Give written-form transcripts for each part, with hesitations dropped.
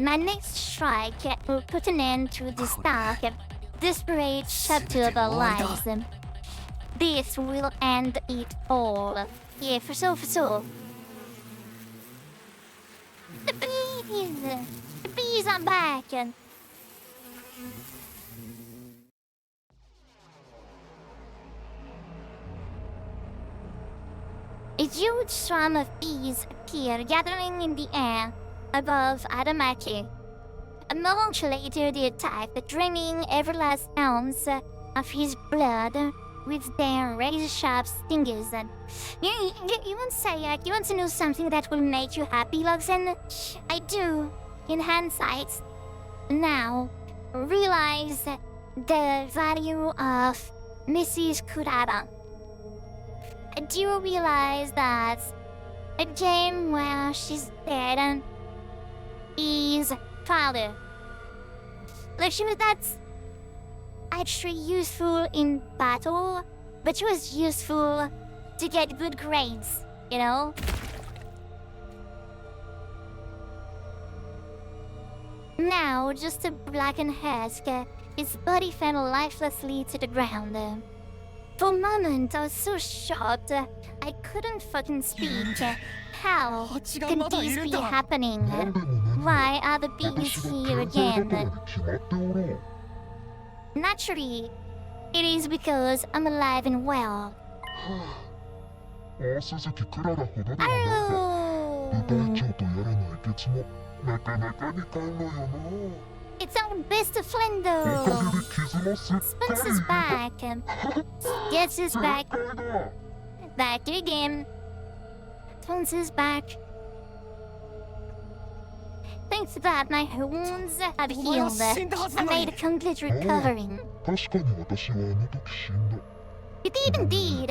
My next strike will put an end to this dark, desperate chapter of our lives. This will end it all. Yeah, for sure. The bees are back. A huge swarm of bees appeared, gathering in the air above Adamaki. A moment later, they attacked, draining every last ounce of his blood with their razor-sharp stingers. You want to know something that will make you happy, Luxen? I do. In hindsight, now realize the value of Mrs. Kurata. I do realize that a game where she's dead is father. Like that's actually useful in battle, but she was useful to get good grades, you know? Now, just a blackened husk, his body fell lifelessly to the ground. For a moment, I was so shocked, I couldn't fucking speak. How can this be happening? Why are the bees here again? Naturally, it is because I'm alive and well. It's our best friend though. Spence is back. Yes, is back. Back again. Spence is back. Thanks to that, my wounds have healed. I made a complete recovery. It did indeed.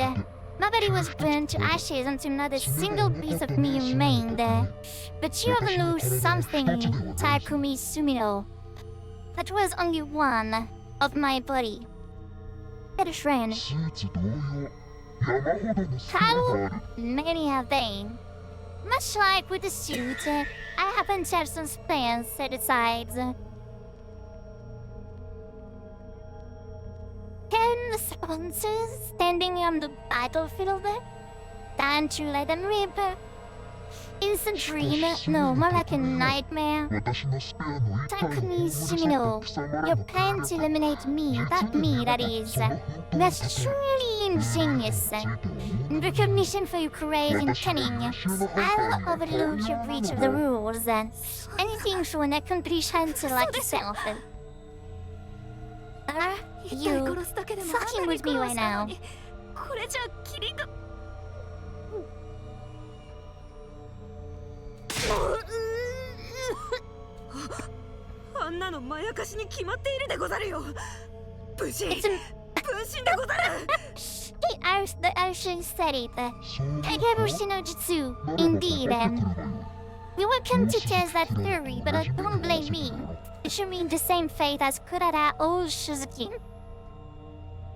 My body was burned to ashes until not a single piece of me remained. But you overlooked something, Takumi Sumino. That was only one of my body. Better friend. How many have they? Much like with the suit, I happen to have some spares set aside. Can the sponsors standing on the battlefield? Time to let them rip. Is a dream? No, more like a nightmare. Takumi Sumino, your plan to eliminate me, that is. That's truly ingenious. In recognition for your courage and cunning, I'll overlook your breach of the rules. Anything for an accomplished hunter like yourself. You fucking with me right now. あんなのまやかしに決まっているでござるよ。無事、分身でござる。I should said it. Kagebushi no Jutsu, indeed. We were come to test that theory, but don't blame me. It should mean the same fate as Kurara or Shizuki.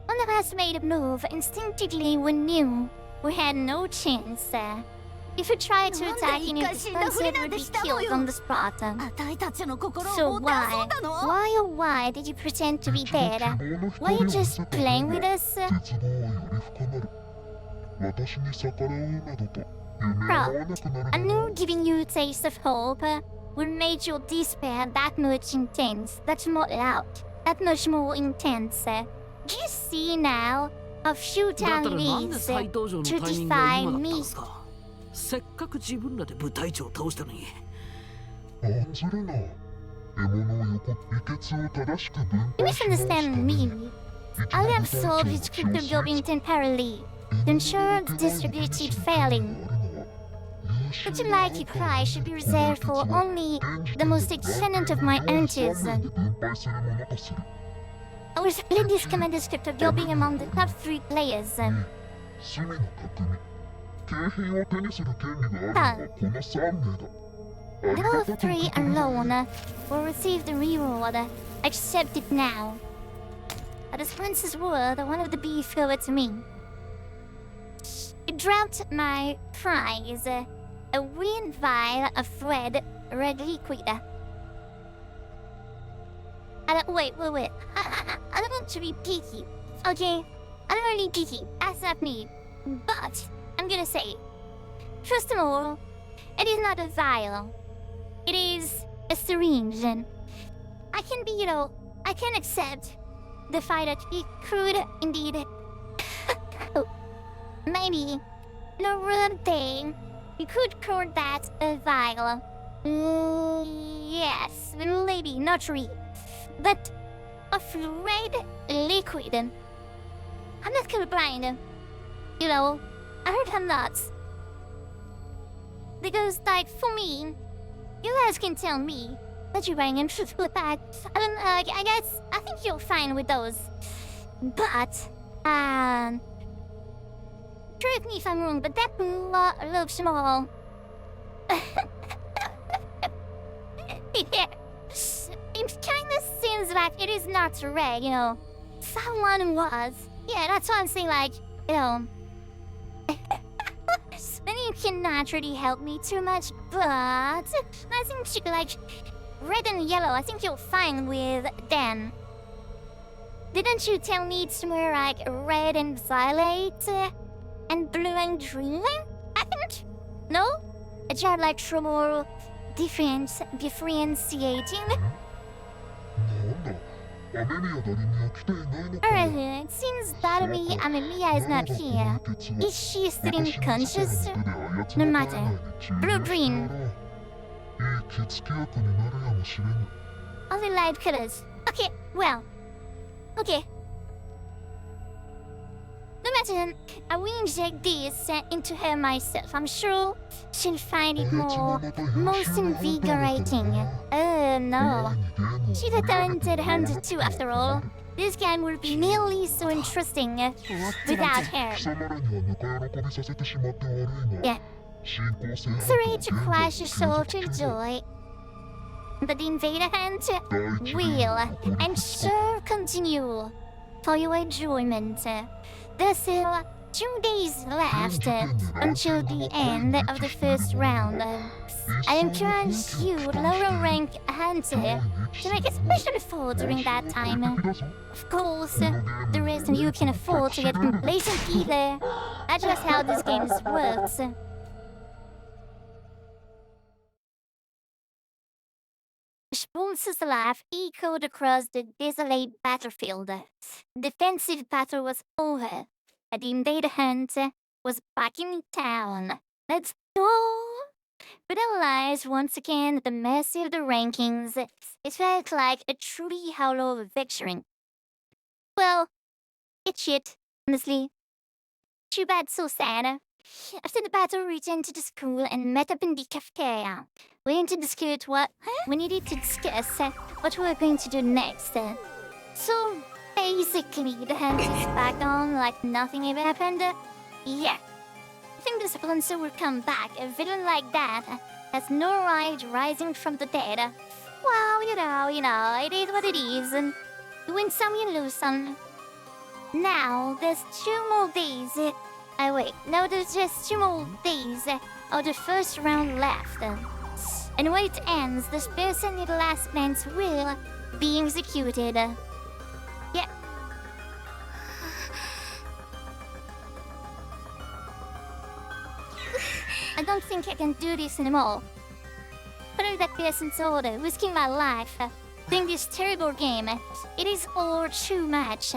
One of us made a move. Instinctively, we knew we had no chance. If we tried to attack in response, it would be killed on the spot. So why did you pretend to be dead? Were you just playing with us? Bro, I knew giving you a taste of hope would make your despair that much intense, that much more intense. Do you see now how futile it is to defy me? せっかく自分らで部隊長を倒したのに。You misunderstand me. I absorbed his cryptoglobbing temporarily, to ensure it's distributed fairly. Such a likely prize should be reserved for only the most excellent of my hunters. I will split this commander's cryptoglobbing among the top 3 players. Those 3 alone will receive the reward. Accept it now. At the prince's word, one of the beef over to me. It dropped my prize, a green vial of red liquid. Wait. I don't want to be picky, okay? I don't want to be picky. That's not me. But I'm gonna say, first of all, it is not a vial. It is a syringe, and I can be, I can accept the fact that it could indeed, maybe, in a real thing, you could call that a vial. Yes, maybe, not really. But of red liquid. I'm not colorblind. I heard I'm not. Because, for me, you guys can tell me that you're buying truthful facts. I think you're fine with those. But, correct me if I'm wrong, but that looks small. Yeah. It kinda seems like it is not red, Someone was. Yeah, that's why I'm saying, Then you cannot really help me too much, but I think red and yellow, I think you're fine with Dan. Didn't you tell me it's more like red and violet and blue and green? I think? No? A job trouble differentiating? Alright, it seems that Amelia is not here. Is she still unconscious? No matter. Blue-green. Only light colors. Okay, well. Okay. No matter, I will inject this into her myself. I'm sure she'll find it most invigorating. No. She's a talented hunter too, after all. This game will be nearly so interesting without her. Yeah. Sorry to crush your soul to joy. But the invader hunt will, and sure, continue for your enjoyment. There's still 2 days left until the end of the first round. I encourage you, lower rank hunter, to make a special effort during that time. Of course, the rest of you can afford to get complacent either. That's just how this game works. Sponsors' laugh echoed across the desolate battlefield. Defensive battle was over. The invader hunt was back in town. Let's go! With our lives once again at the mercy of the rankings, it felt like a truly hollow victory. Well, it's shit, honestly. Too bad, so sad. After the battle, we returned to the school and met up in the cafeteria. We needed to discuss what we were going to do next. So, basically, the hunt is back on like nothing ever happened. Yeah. I think the sponsor will come back. A villain like that has no right rising from the dead. Well, it is what it is. You win some, you lose some. Now, there's 2 more days. There's just 2 more days of the first round left. And when it ends, this person in the last glance will be executed. Yeah. I don't think I can do this anymore. Follow that person's order, risking my life, playing this terrible game. It is all too much.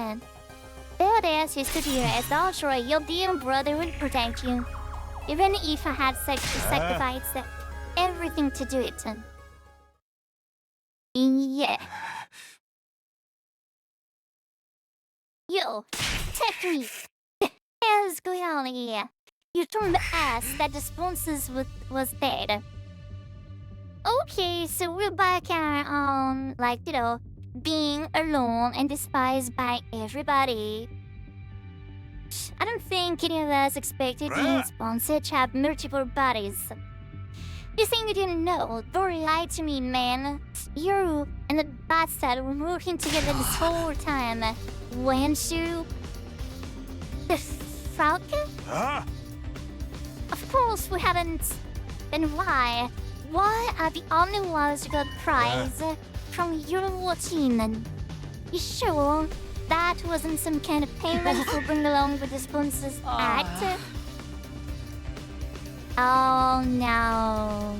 There, Sister Dearest, I'll try your dear brother will protect you. Even if I had to sacrifice everything to do it. Yeah. Yo, take me. What the hell's going on here? You told us that the sponsors was dead. Okay, so we're back on, being alone and despised by everybody. I don't think any of us expected being sponsored to have multiple bodies. You think you didn't know? Don't lie to me, man. You and the bastard were working together this whole time, weren't you? The Falcon? Huh? Of course we haven't. Then why? Why are the only ones who got prize? from your routine. You sure that wasn't some kind of payment for bringing along with the sponsor's act? Oh no.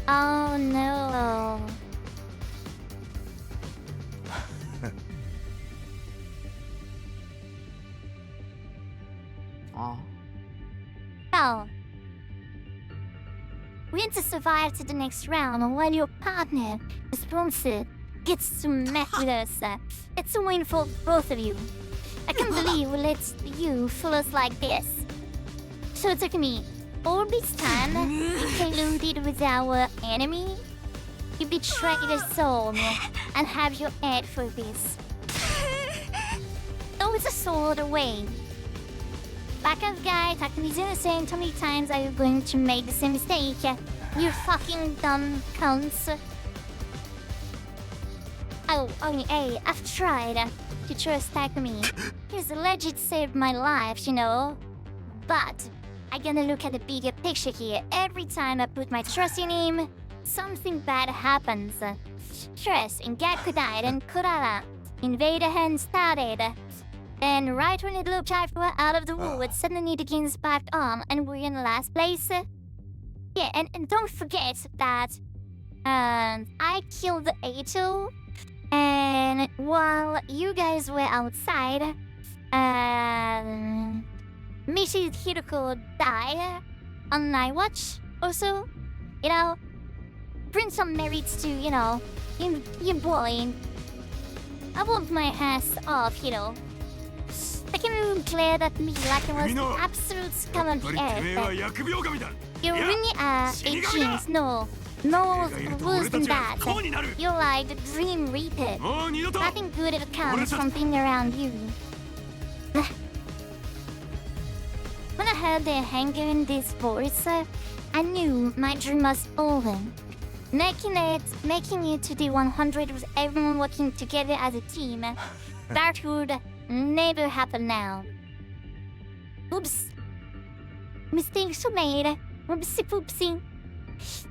Oh no. Well, we had to survive to the next round while your partner, the sponsor, gets to meet with us. It's a win for both of you. I can't believe we let you fool us like this. So it took me all this time you colluded with our enemy. You betrayed us all and have your head for this. Throw the sword away. Back up, guy. Takami's innocent. How many times are you going to make the same mistake? You fucking dumb cunts. Oh, hey, I've tried to trust Takami. He's alleged saved my life, you know. But I gotta look at the bigger picture here. Every time I put my trust in him, something bad happens. Stress in Gaku died and Kurara. Invader hand started. Then right when it looked like we were out of the woods, suddenly the game's back on and we're in the last place. Yeah, and don't forget that I killed Ato, and while you guys were outside, Mrs. Hiroko died on my watch also. You know, bring some merits to, you know, your boy. I want my ass off, you know. I can glare at me like I was the absolute scum of the earth. You really are a genius, no worse than that. You're like the Dream Reaper. Nothing good ever comes from being around you. When I heard their anger in this voice, I knew my dream was over. Making it to the 100 with everyone working together as a team, that would never happen now. Oops. Mistakes were made. Whoopsie poopsie.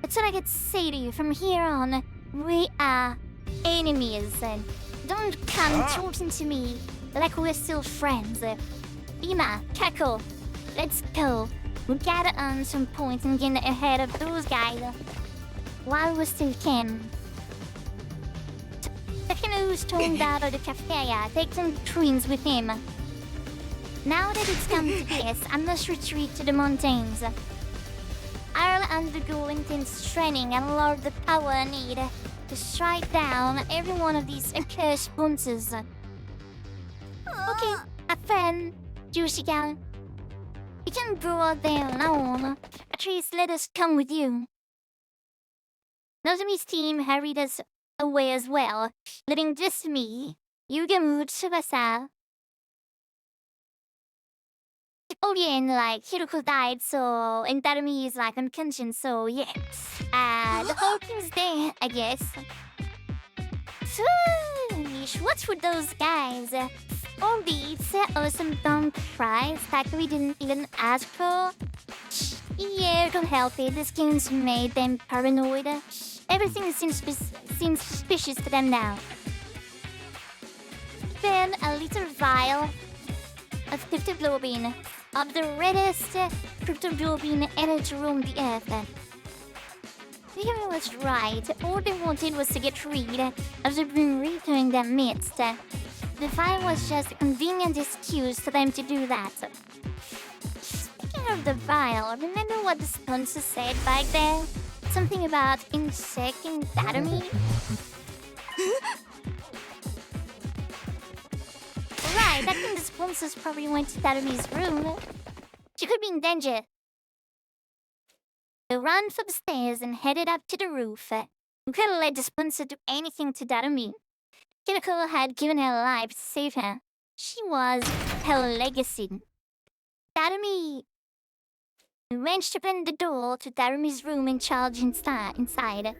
That's what I get to say to you. From here on, we are enemies. Don't come talking to me like we're still friends. Ima, Kako, let's go. We gotta earn some points and get ahead of those guys while we still can. Takano's stormed out of the cafeteria. Take some twins with him. Now that it's come to this, I must retreat to the mountains. I'll undergo intense training and learn the power I need to strike down every one of these accursed sponsors. Okay, a friend, Jushigan. You can go out there alone. At least let us come with you. Nozomi's team hurried us away as well, leaving just me, Yugamu, Tsubasa. Oh yeah, and like Hiroko died, so and Tarumi is like unconscious, so yeah. The whole team's there, I guess. Sheesh, what's with those guys? All these awesome dumb prize that we didn't even ask for. Yeah, don't help it. This game's made them paranoid. Everything seems suspicious to them now. Then a little vial of cryptoglobin, of the reddest cryptoglobin ever to roam the earth. Leon was right. All they wanted was to get rid of the Grim Reaper in their midst. The vial was just a convenient excuse for them to do that. Speaking of the vial, remember what the sponsor said back there? Something about insecting Tatami? Right, I think the sponsors probably went to Tatami's room. She could be in danger. They ran up the stairs and headed up to the roof. We couldn't let the sponsor do anything to Tatami. Kiriko had given her life to save her. She was her legacy. Tatami wrenched to open the door to Tarumi's room and charged inside.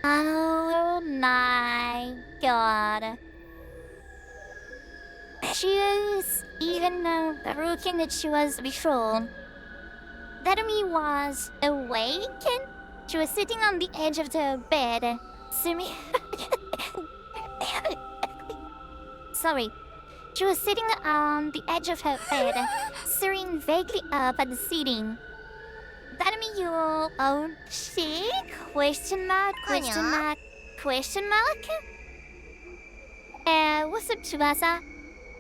Oh my god. She is even broken that she was before. Darumi was awake. She was sitting on the edge of the bed, Sorry. She was sitting on the edge of her bed, staring vaguely up at the ceiling. Darumi, you okay? Question mark, question mark, question mark? What's up, Tsubasa?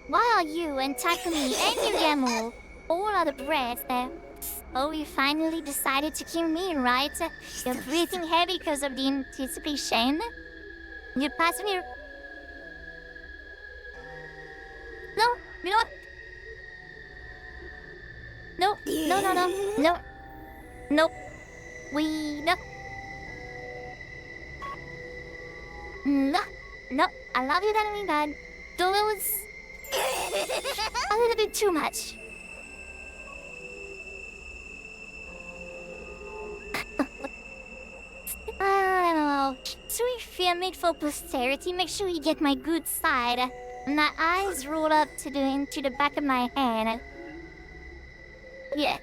Why are you and Takumi and Yuyamu all out of breath? Oh, you finally decided to kill me, right? You're breathing heavy because of the anticipation? You passed me... No, you know what? No, no, no, no, no. Nope. No. No, no. I love you, Darumi, but those... a little bit too much. I don't know. So we film it for posterity, make sure you get my good side. My eyes roll up into the back of my head. Yeah.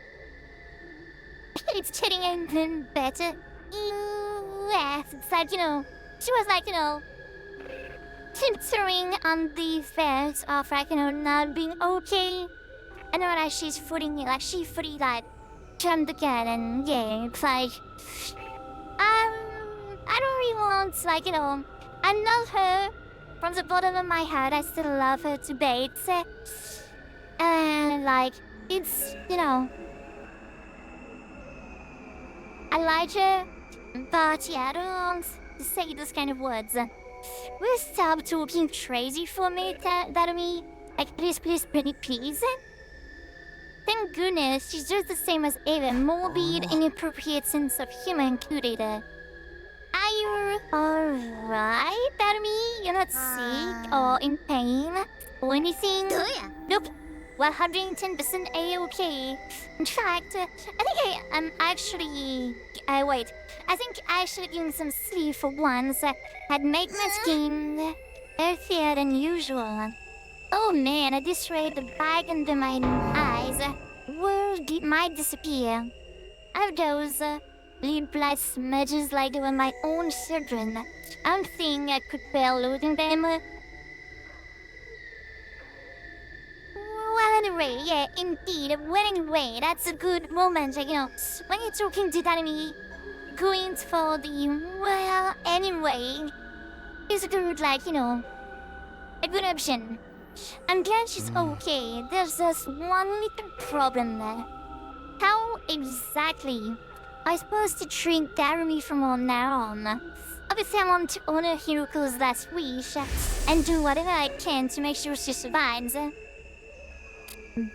It's getting even better. Yes, it's like, she was like, tiptoeing on the fence of like, not being okay. And then like she's footing it, like she fully like jumped again, and yeah, it's like I don't really want like, I love her from the bottom of my heart. I still love her to bits. And like it's I like her, but yeah, I don't want to say those kind of words. Will you stop talking crazy for me, Darumi? Like, please, pretty please? Thank goodness, she's just the same as ever, morbid, inappropriate sense of humor included. Are you alright, Darumi? You're not sick or in pain or anything? Nope. 110% A-okay. In fact, I think I'm actually... wait. I think I should have given some sleep for once. I'd make my skin healthier than usual. Oh man, at this rate, the bag under my eyes might disappear. I have those lip light smudges like they were my own children. I don't think I could bear losing them. Well, anyway, yeah, indeed. Well, anyway, that's a good moment, when you're talking to Darumi, going for the, well, anyway, is a good, a good option. I'm glad she's okay. There's just one little problem there. How exactly am I supposed to treat Darumi from now on? Obviously, I want to honor Hiroko's last wish and do whatever I can to make sure she survives.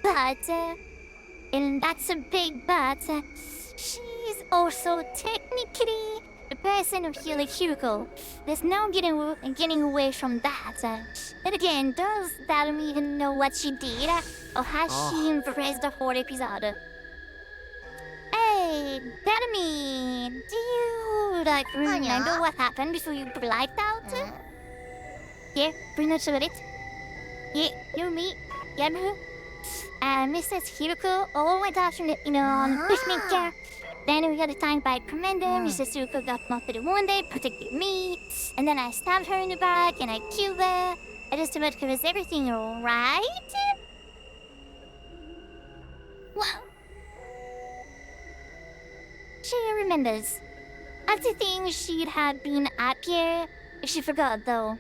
But, and that's a big but, she's also technically the person who healed Hiroko. There's no getting away from that. And again, does Darumi even know what she did? Or has she embraced the whole episode? Hey, Darumi, do you, remember what happened before you blacked out? Yeah, pretty much about it. Yeah, you, me, Yamu. Mrs. Hiroko all went out from on a picnic. Then we got attacked by a commander. Mrs. Hiroko got mortally wounded, protected me. And then I stabbed her in the back and I killed her. I just about covers everything, alright? Well, she remembers. I do think she'd have been happier if she forgot, though.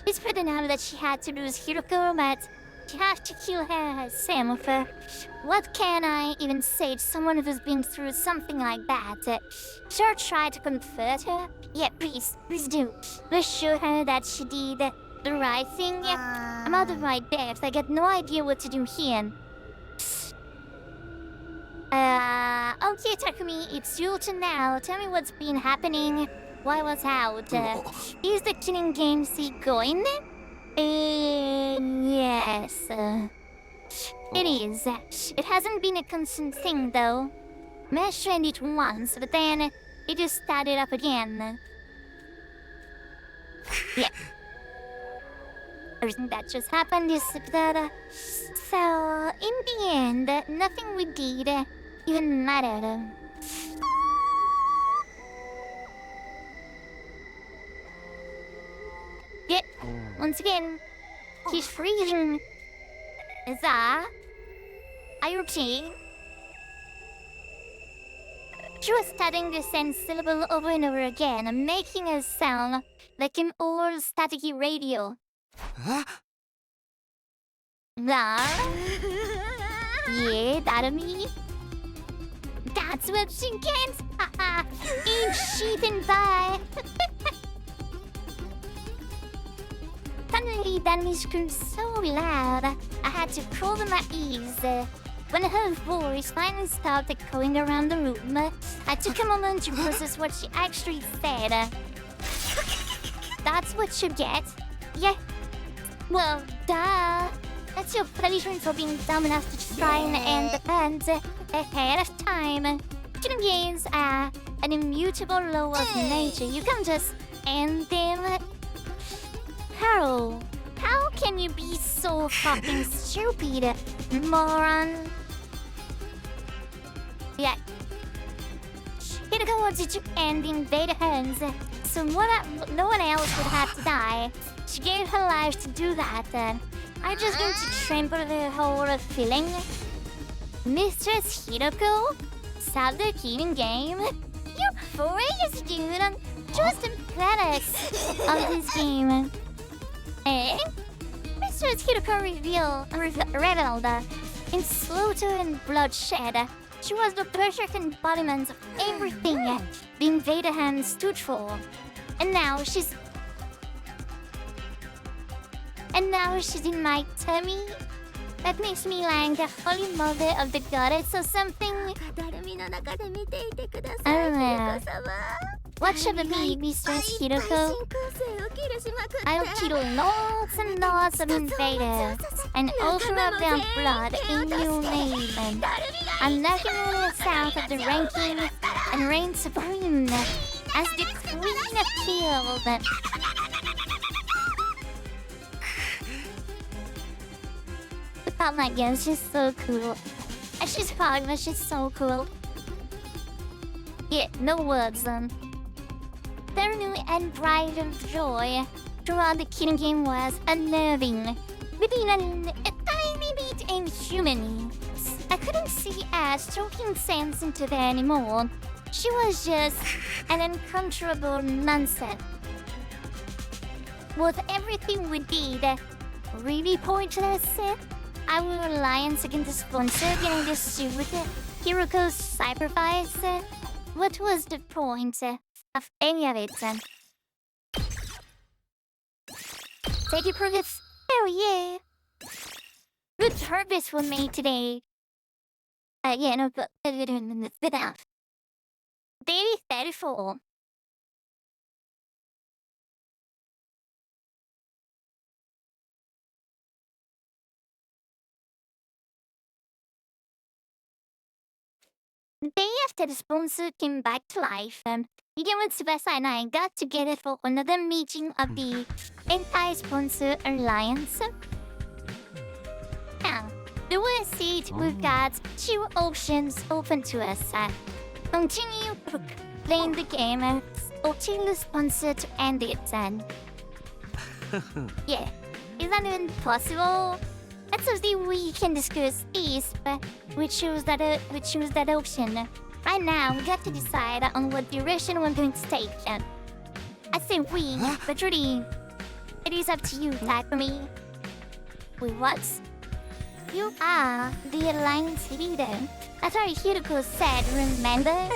It's pretty now that she had to lose Hiroko, but she had to kill her herself. What can I even say to someone who's been through something like that? Sure, try to comfort her? Yeah, please do. Reassure her that she did the right thing. I'm out of my depth. I got no idea what to do here. Okay, Takumi, it's your turn now. Tell me what's been happening. Why was out? Is the killing game going? Yes. It is. It hasn't been a constant thing, though. I tried it once, but then it just started up again. Yeah. everything that just happened is that. So, in the end, nothing we did even mattered. Yet, once again, he's freezing. Za, are you okay? She was studying the same syllable over and over again, making a sound like an old staticky radio. Huh? That? Yeah, that me? That's what she gets! Haha! Ain't she been by? Suddenly, Danny screamed so loud, I had to crawl to my ears. When her voice finally stopped echoing around the room, I took a moment to process what she actually said. That's what you get? Yeah. Well, duh. That's your punishment for being dumb enough to try and end the plans ahead of time. Killing games are an immutable law of nature. You can't just end them. How can you be so fucking stupid, moron? Yeah. Hiroko wanted to end in Vader hands, so no one else would have to die. She gave her life to do that. I'm just going to trample the whole feeling. Mistress Hiroko? Stop the killing game? You're crazy, dude. Just the planets of this game. Eh? Mistress Hiroko reveled in slaughter and bloodshed. She was the perfect embodiment of everything the Invader Hand stood for. And now she's in my tummy? That makes me like the holy mother of the goddess or something. I don't know. What should it be, Mistress Hiroko? I'll kill lots and lots of invaders and open up their blood in your name. I'm knocking on the south of the ranking and reign supreme as the Queen of Killed. Oh my god, she's so cool. And she's fine, but she's so cool. Yeah, no words. Their new and bright of joy throughout the killing game was unnerving, within a tiny bit inhuman. I couldn't see as stroking sense into there anymore. She was just an uncontrollable nonsense. Was everything we did really pointless? Our alliance against the sponsor getting the suit, Hiroko's sacrifice. What was the point of any of it? Take your progress. Hell yeah! Good purpose was made today. Yeah, no, but Day 34. The day after the sponsor came back to life, Megan with Tsubasa and I got together for another meeting of the anti-sponsor alliance. Now, the way I see it, we've got two options open to us. Continue playing the game or tell the sponsor to end it. Yeah, is that even possible? That's something we can discuss is, but we choose that option. Right now, we got to decide on what direction we're going to take. I say we, but really, it is up to you, like me. Wait, what? You are the alliance leader. That's what Hiroko said, remember?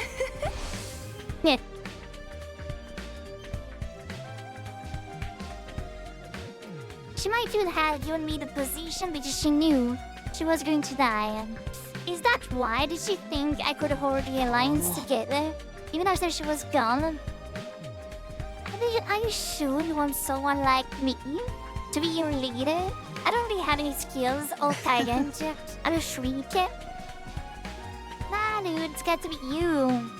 Yeah. She might even have given me the position because she knew she was going to die. Is that why did she think I could hold the alliance together, even after she was gone? Are you sure you want someone like me to be your leader? I don't really have any skills or talent. I'm a shriek. Nah, dude, it's got to be you.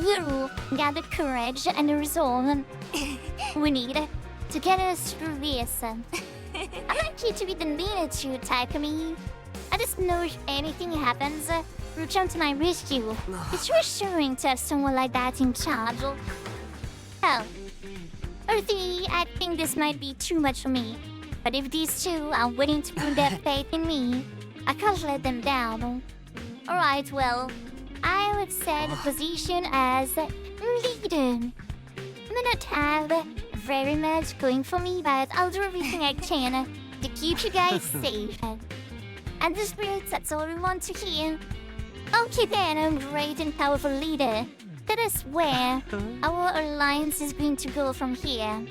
You got the courage and the resolve we need to get us through this. I'm likely to be the leader to type me. I just know if anything happens, you'll jump to my rescue. It's reassuring to have someone like that in charge. Hell, Earthy, I think this might be too much for me. But if these two are willing to put their faith in me, I can't let them down. Alright, well, I would set a position as leader. I may not have very much going for me, but I'll do everything I can to keep you guys safe. And the spirits, that's all we want to hear. Okay then, great and powerful leader. Let us where our alliance is going to go from here.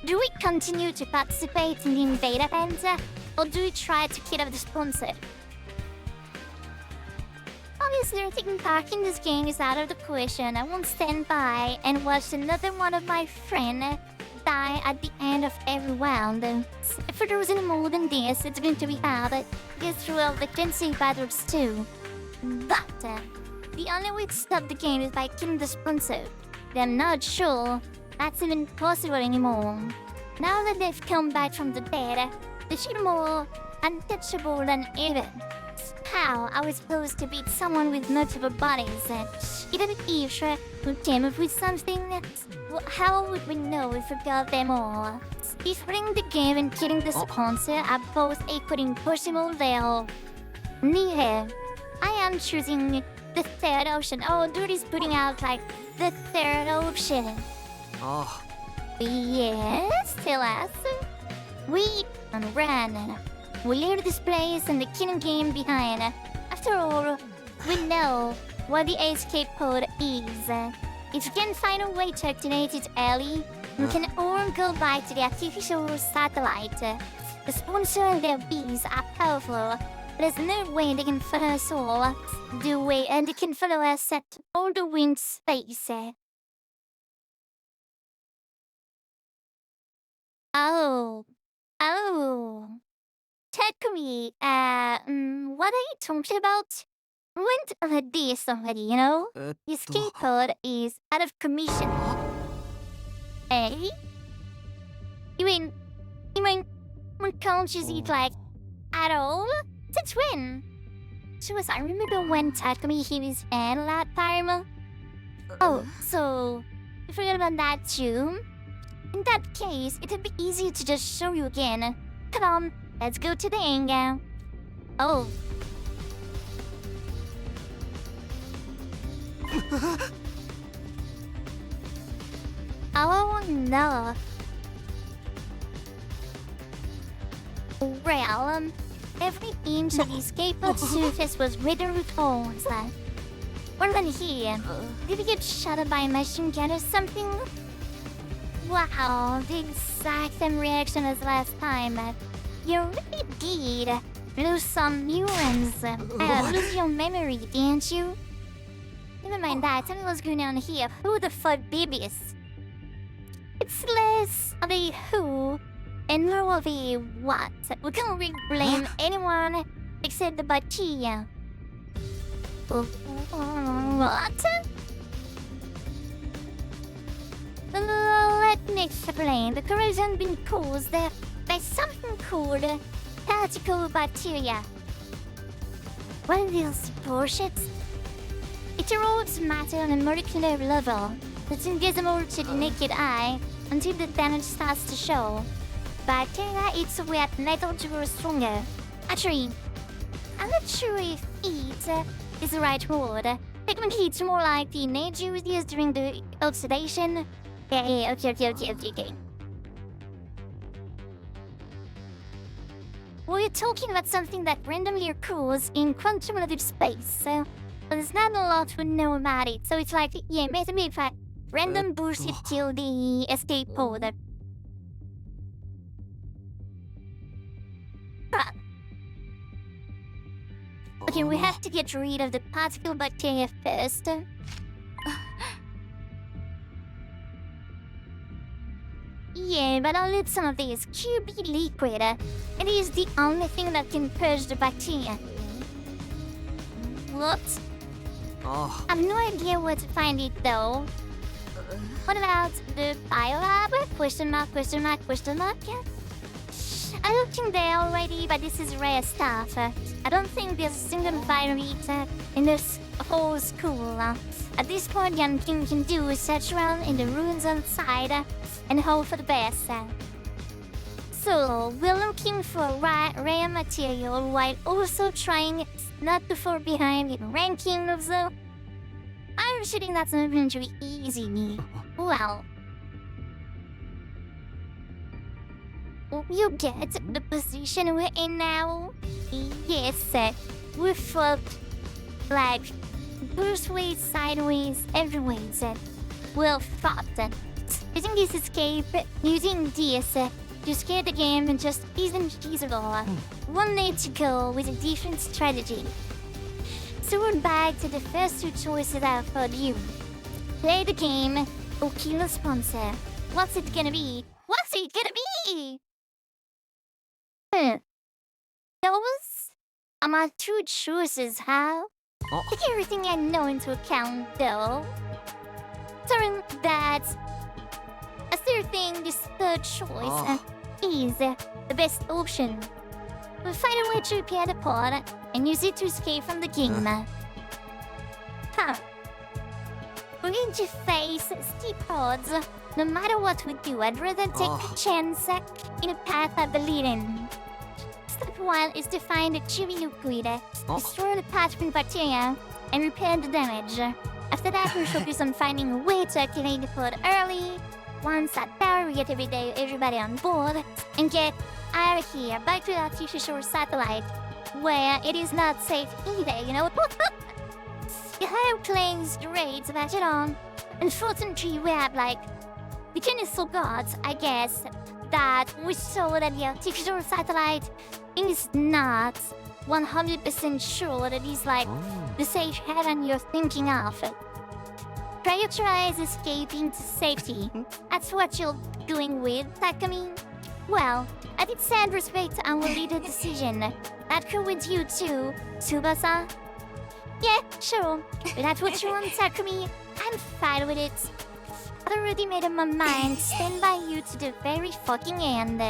Do we continue to participate in the invader event, or do we try to kill off the sponsor? Obviously, taking part in this game is out of the question. I won't stand by and watch another one of my friends die at the end of every round. If there was any more than this, it's going to be hard to get through all the cleansing battles too. But the only way to stop the game is by killing the sponsor. But I'm not sure that's even possible anymore. Now that they've come back from the dead, they seem more untouchable than ever. How are we supposed to beat someone with multiple bodies? Even if we came up with something, well, how would we know if we got them all? If winning the game and killing the sponsor are both equally impossible, they'll neither. I am choosing the third option. Oh, dude is putting out like the third option. Oh. Yes, tell us. We and run. We leave this place and the killing game behind. After all, we know what the escape pod is. If you can find a way to activate it early, we can all go back to the artificial satellite. The sponsor and their bees are powerful. There's no way they can follow us all. Do we? And they can follow us at all the wind space. Oh. Takumi, what are you talking about? We went over this already, you know? The escape pod is out of commission. Eh? You mean we can't use it like at all? Since when? So as I remember when Takumi hit his hand that time. Oh, so you forgot about that too? In that case, it would be easier to just show you again. Come on, let's go to the Hangout. Oh. Oh no. Well, every inch of the escape pod surface was riddled with holes. What about here? Did we get shot by a machine gun or something? Wow, the exact same reaction as last time. You really did lose some neurons. Lose your memory, didn't you? Never mind that, tell me what's going on here. Who the fuck babies? It's less of a who and more of a what. We can't really blame anyone except the bacteria. What? Let me explain. The corrosion been caused by something called particle bacteria. What are these bullshits? It erodes matter on a molecular level. It's invisible to the naked eye until the damage starts to show. Bacteria eats away at metal to grow stronger. Actually, I'm not sure if eat is the right word. Technically, it's more like the energy used during the oxidation. Yeah, okay. We're talking about something that randomly occurs in quantum-relative space, so there's not a lot we know about it. So it's like, yeah, maybe if I random bullshit till the escape pod. Okay, we have to get rid of the particle bacteria first. Yeah, but I'll need some of this QB liquid. It is the only thing that can purge the bacteria. What? Oh. I have no idea where to find it though. What about the biolab? Question mark, question mark, question mark? I looked in there already, but this is rare stuff. I don't think there's a single environment in this whole school. At this point, the only thing we can do is search around in the ruins outside and hope for the best. So, we're looking for rare material while also trying not to fall behind in rankings. I'm shooting that's not going to be easy. Well, you get the position we're in now? Yes, we flipped like first ways, sideways, every ways. We're fucked. Using this escape, using this to scare the game and just isn't feasible. One need to go with a different strategy. So we're back to the first two choices I've heard you. Play the game or kill a sponsor. What's it gonna be? What's it gonna be? Those are my two choices, huh? Take everything I know into account, though. Turn that I still think this third choice is the best option. We'll find a way to repair the pod and use it to escape from the game. We're going to face steep odds. No matter what we do, I'd rather take a chance in a path I believe in. Step 1 is to find a chewy liquid, destroy the pathogen bacteria, and repair the damage. After that, we'll focus on finding a way to activate the pod early. Once at power, we get everybody on board and get out of here back to the artificial satellite, where it is not safe either, you know? The airplanes, the raids, match it on. Unfortunately, we have between the so gods, I guess, that we saw that the artificial satellite is not 100% sure that it's the safe haven you're thinking of. Prioritize escaping to safety. That's what you're doing with Takumi. Well, I did send respect to our leader decision. That could with you too, Tsubasa. Yeah, sure. If that's what you want, Takumi, I'm fine with it. I've already made up my mind to stand by you to the very fucking end.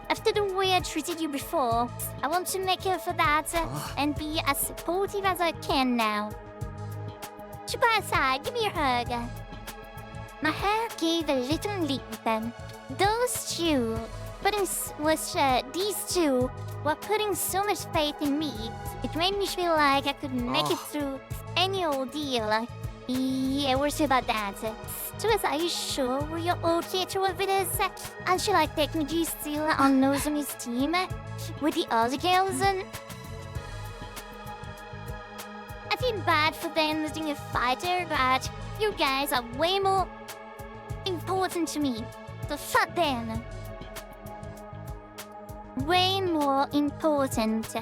After the way I treated you before, I want to make up for that and be as supportive as I can now. Tsubasa, give me a hug. My heart gave a little leap. Those two, these two were putting so much faith in me. It made me feel like I could make it through any ordeal. Yeah, we'll see about that. Tsubasa, are you sure you're okay to work with us? Aren't you technically still on Nozomi's team with the other girls? I feel bad for them losing a fighter, but you guys are way more important to me. So fuck them. Way more important.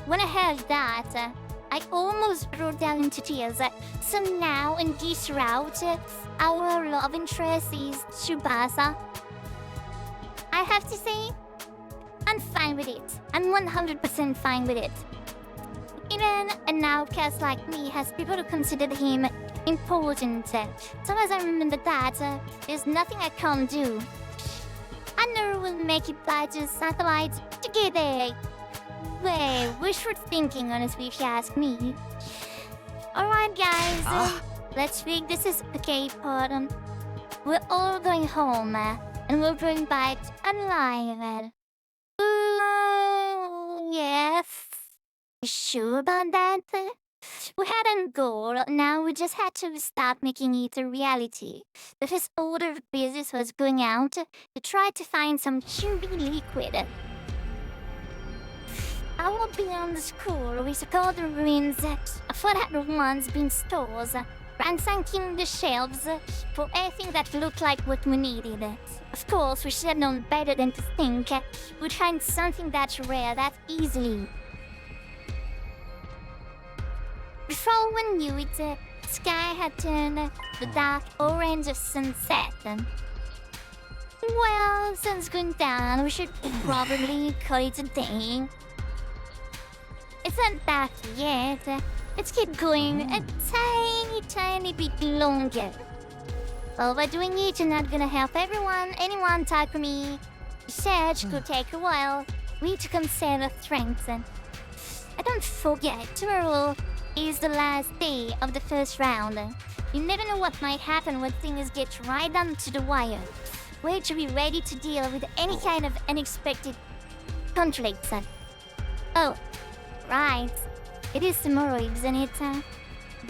When I heard that, I almost broke down into tears. So now, in this route, our love interest is Tsubasa. I have to say, I'm fine with it. I'm 100% fine with it. Even an outcast like me has people who consider him important. So as I remember that, there's nothing I can't do. I know we'll make it back to the satellite together. Well, wishful thinking, honestly, if you ask me. Alright, guys. Let's think this is okay, pardon. We're all going home, and we're going back alive. Yes. You sure about that? We had a goal, now we just had to start making it a reality. The first order of business was going out to try to find some chewy liquid. I will be on the school, we secured the ruins of what had once been stores, ransacking the shelves for anything that looked like what we needed. Of course, we should have known better than to think we'd find something that rare that easily. Before we knew it, the sky had turned the dark orange of sunset. Well, sun's going down, we should probably call it a day. It's not dark yet. Let's keep going a tiny bit longer. Overdoing it and not gonna help anyone talk to me. Research could take a while. We need to conserve strength. I don't forget, tomorrow is the last day of the first round. You never know what might happen when things get right down to the wire. We need to be ready to deal with any kind of unexpected conflicts. Oh, right. It is tomorrow, isn't it?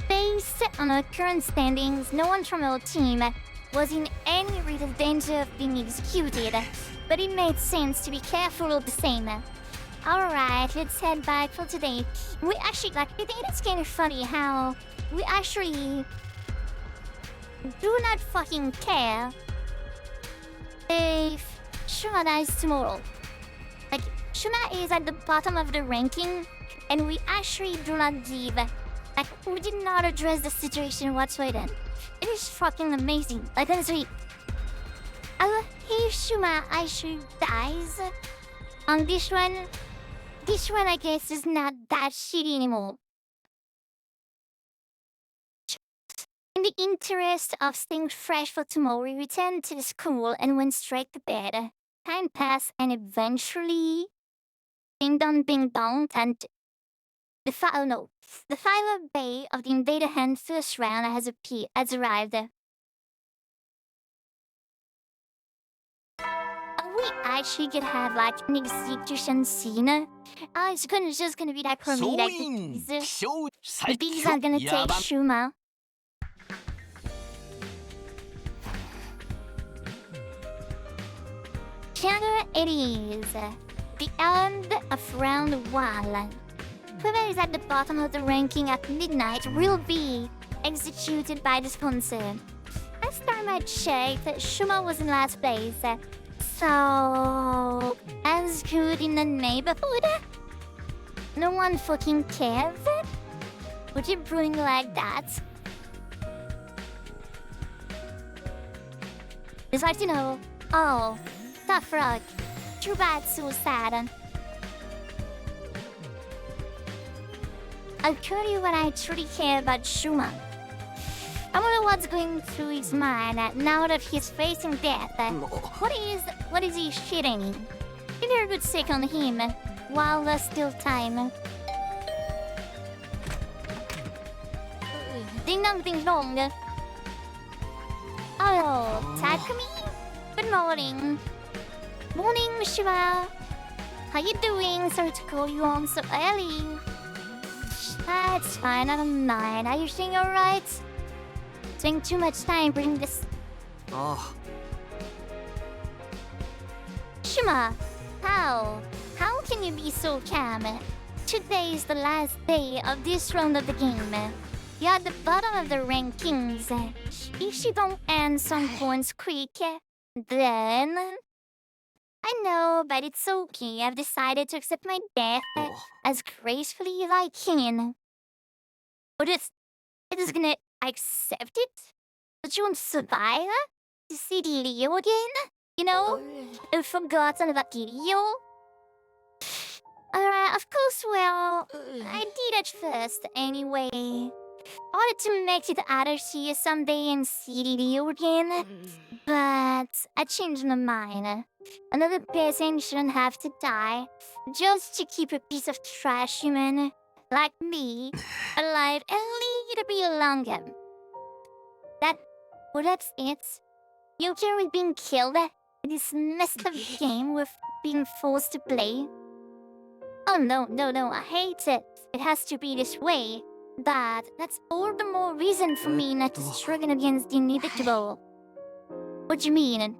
Based on our current standings, no one from our team was in any real danger of being executed, but it made sense to be careful of the same. Alright, let's head back for today. We actually, I think it's kind of funny how we actually do not fucking care if SHOUMA dies tomorrow. Like, SHOUMA is at the bottom of the ranking, and we actually do not give. Like, we did not address the situation whatsoever. It is fucking amazing. Like, honestly, if SHOUMA actually dies on this one I guess is not that shitty anymore. In the interest of staying fresh for tomorrow, we returned to the school and went straight to bed. Time passed and eventually, ding dong, and the final bay of the Invader Hand first round has arrived. We actually could have like an execution scene. It's just gonna be like for me, like the bees are gonna take SHOUMA. Here it is, the end of round 1. Whoever is at the bottom of the ranking at midnight will be executed by the sponsor. Last time I checked, SHOUMA was in last place. So, as good in the neighborhood? No one fucking cares? Would you bring like that? It's like, oh, tough rock. Too bad, so sad. I'll tell you what I truly care about SHOUMA. I wonder what's going through his mind now that he's facing death. What is he shitting? Maybe I could sick on him while there's still time. Ding dong. Oh, Takumi? Good morning. Morning, Shiva. How you doing? Sorry to call you on so early. That's fine, I don't mind. Are you doing alright? Spending too much time bringing this. Oh. SHOUMA, how can you be so calm? Today is the last day of this round of the game. You're at the bottom of the rankings. If you don't earn some points quick, then I know, but it's okay. I've decided to accept my death as gracefully as I can. But it is gonna accept it? That you won't survive? To see Leo again? I've forgotten about Leo. Of course, well, I did at first anyway. I wanted to make it out of here someday and see Leo again. But I changed my mind. Another person shouldn't have to die just to keep a piece of trash human like me alive a little bit longer. That's it. You care with being killed in this messed up game we're being forced to play. Oh no, I hate it. It has to be this way. But that's all the more reason for me not to struggle against the inevitable. What do you mean?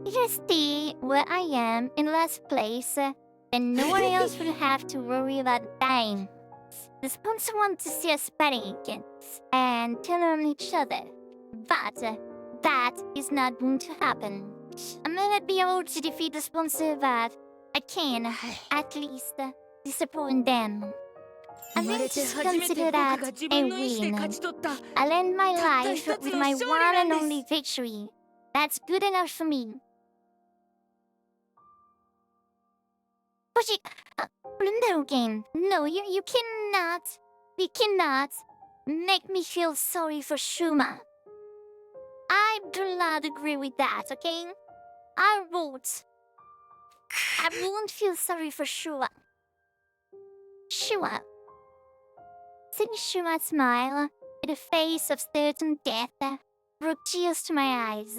Just stay where I am in last place, then no one else will have to worry about dying. The sponsor wants to see us panic and turn on each other. But that is not going to happen. I may not be able to defeat the sponsor, but I can, at least, disappoint them. I really just consider that a win. I'll end my life with my one and only victory. That's good enough for me. No game. No, you cannot make me feel sorry for SHOUMA. I do not agree with that, okay? I won't feel sorry for Shua. Shua. Seeing Shua smile at the face of certain death brought tears to my eyes.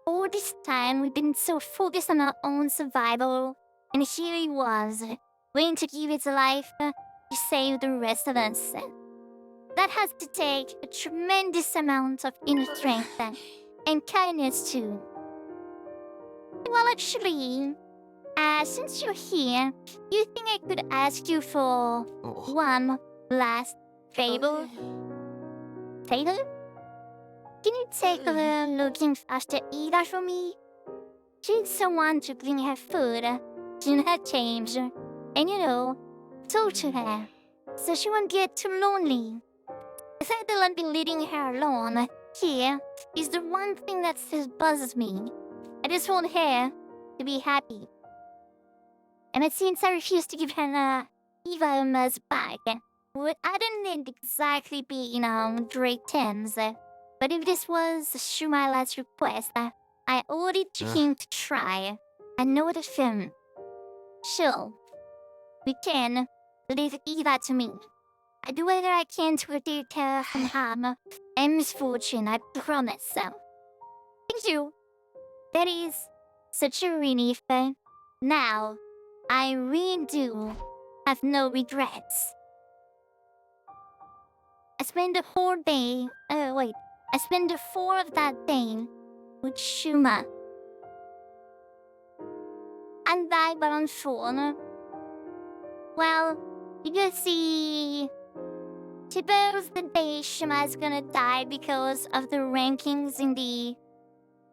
All this time we've been so focused on our own survival, and here he was, willing to give his life to save the rest of us. That has to take a tremendous amount of inner strength and kindness too. Well, actually, since you're here, you think I could ask you for one last favor? Taylor? Can you take a looking after Ida for me? She needs someone to bring her food, clean her change, and talk to her, so she won't get too lonely. The fact that I'll be leading her alone here is the one thing that still buzzes me. I just want her to be happy. And since I refuse to give her Eva Uma's back, I didn't exactly be in great terms. But if this was Shuma's last request, I owed it to him to try. I know the film. Sure, we can leave Eva to me. I do whatever I can to protect her from harm and misfortune, I promise. Thank you. That is such a relief. Now, I really do have no regrets. I spent the whole day, I spent the 4 of that day with Shuma. And I got on phone. Well, you see, suppose the day Shuma's gonna die because of the rankings in the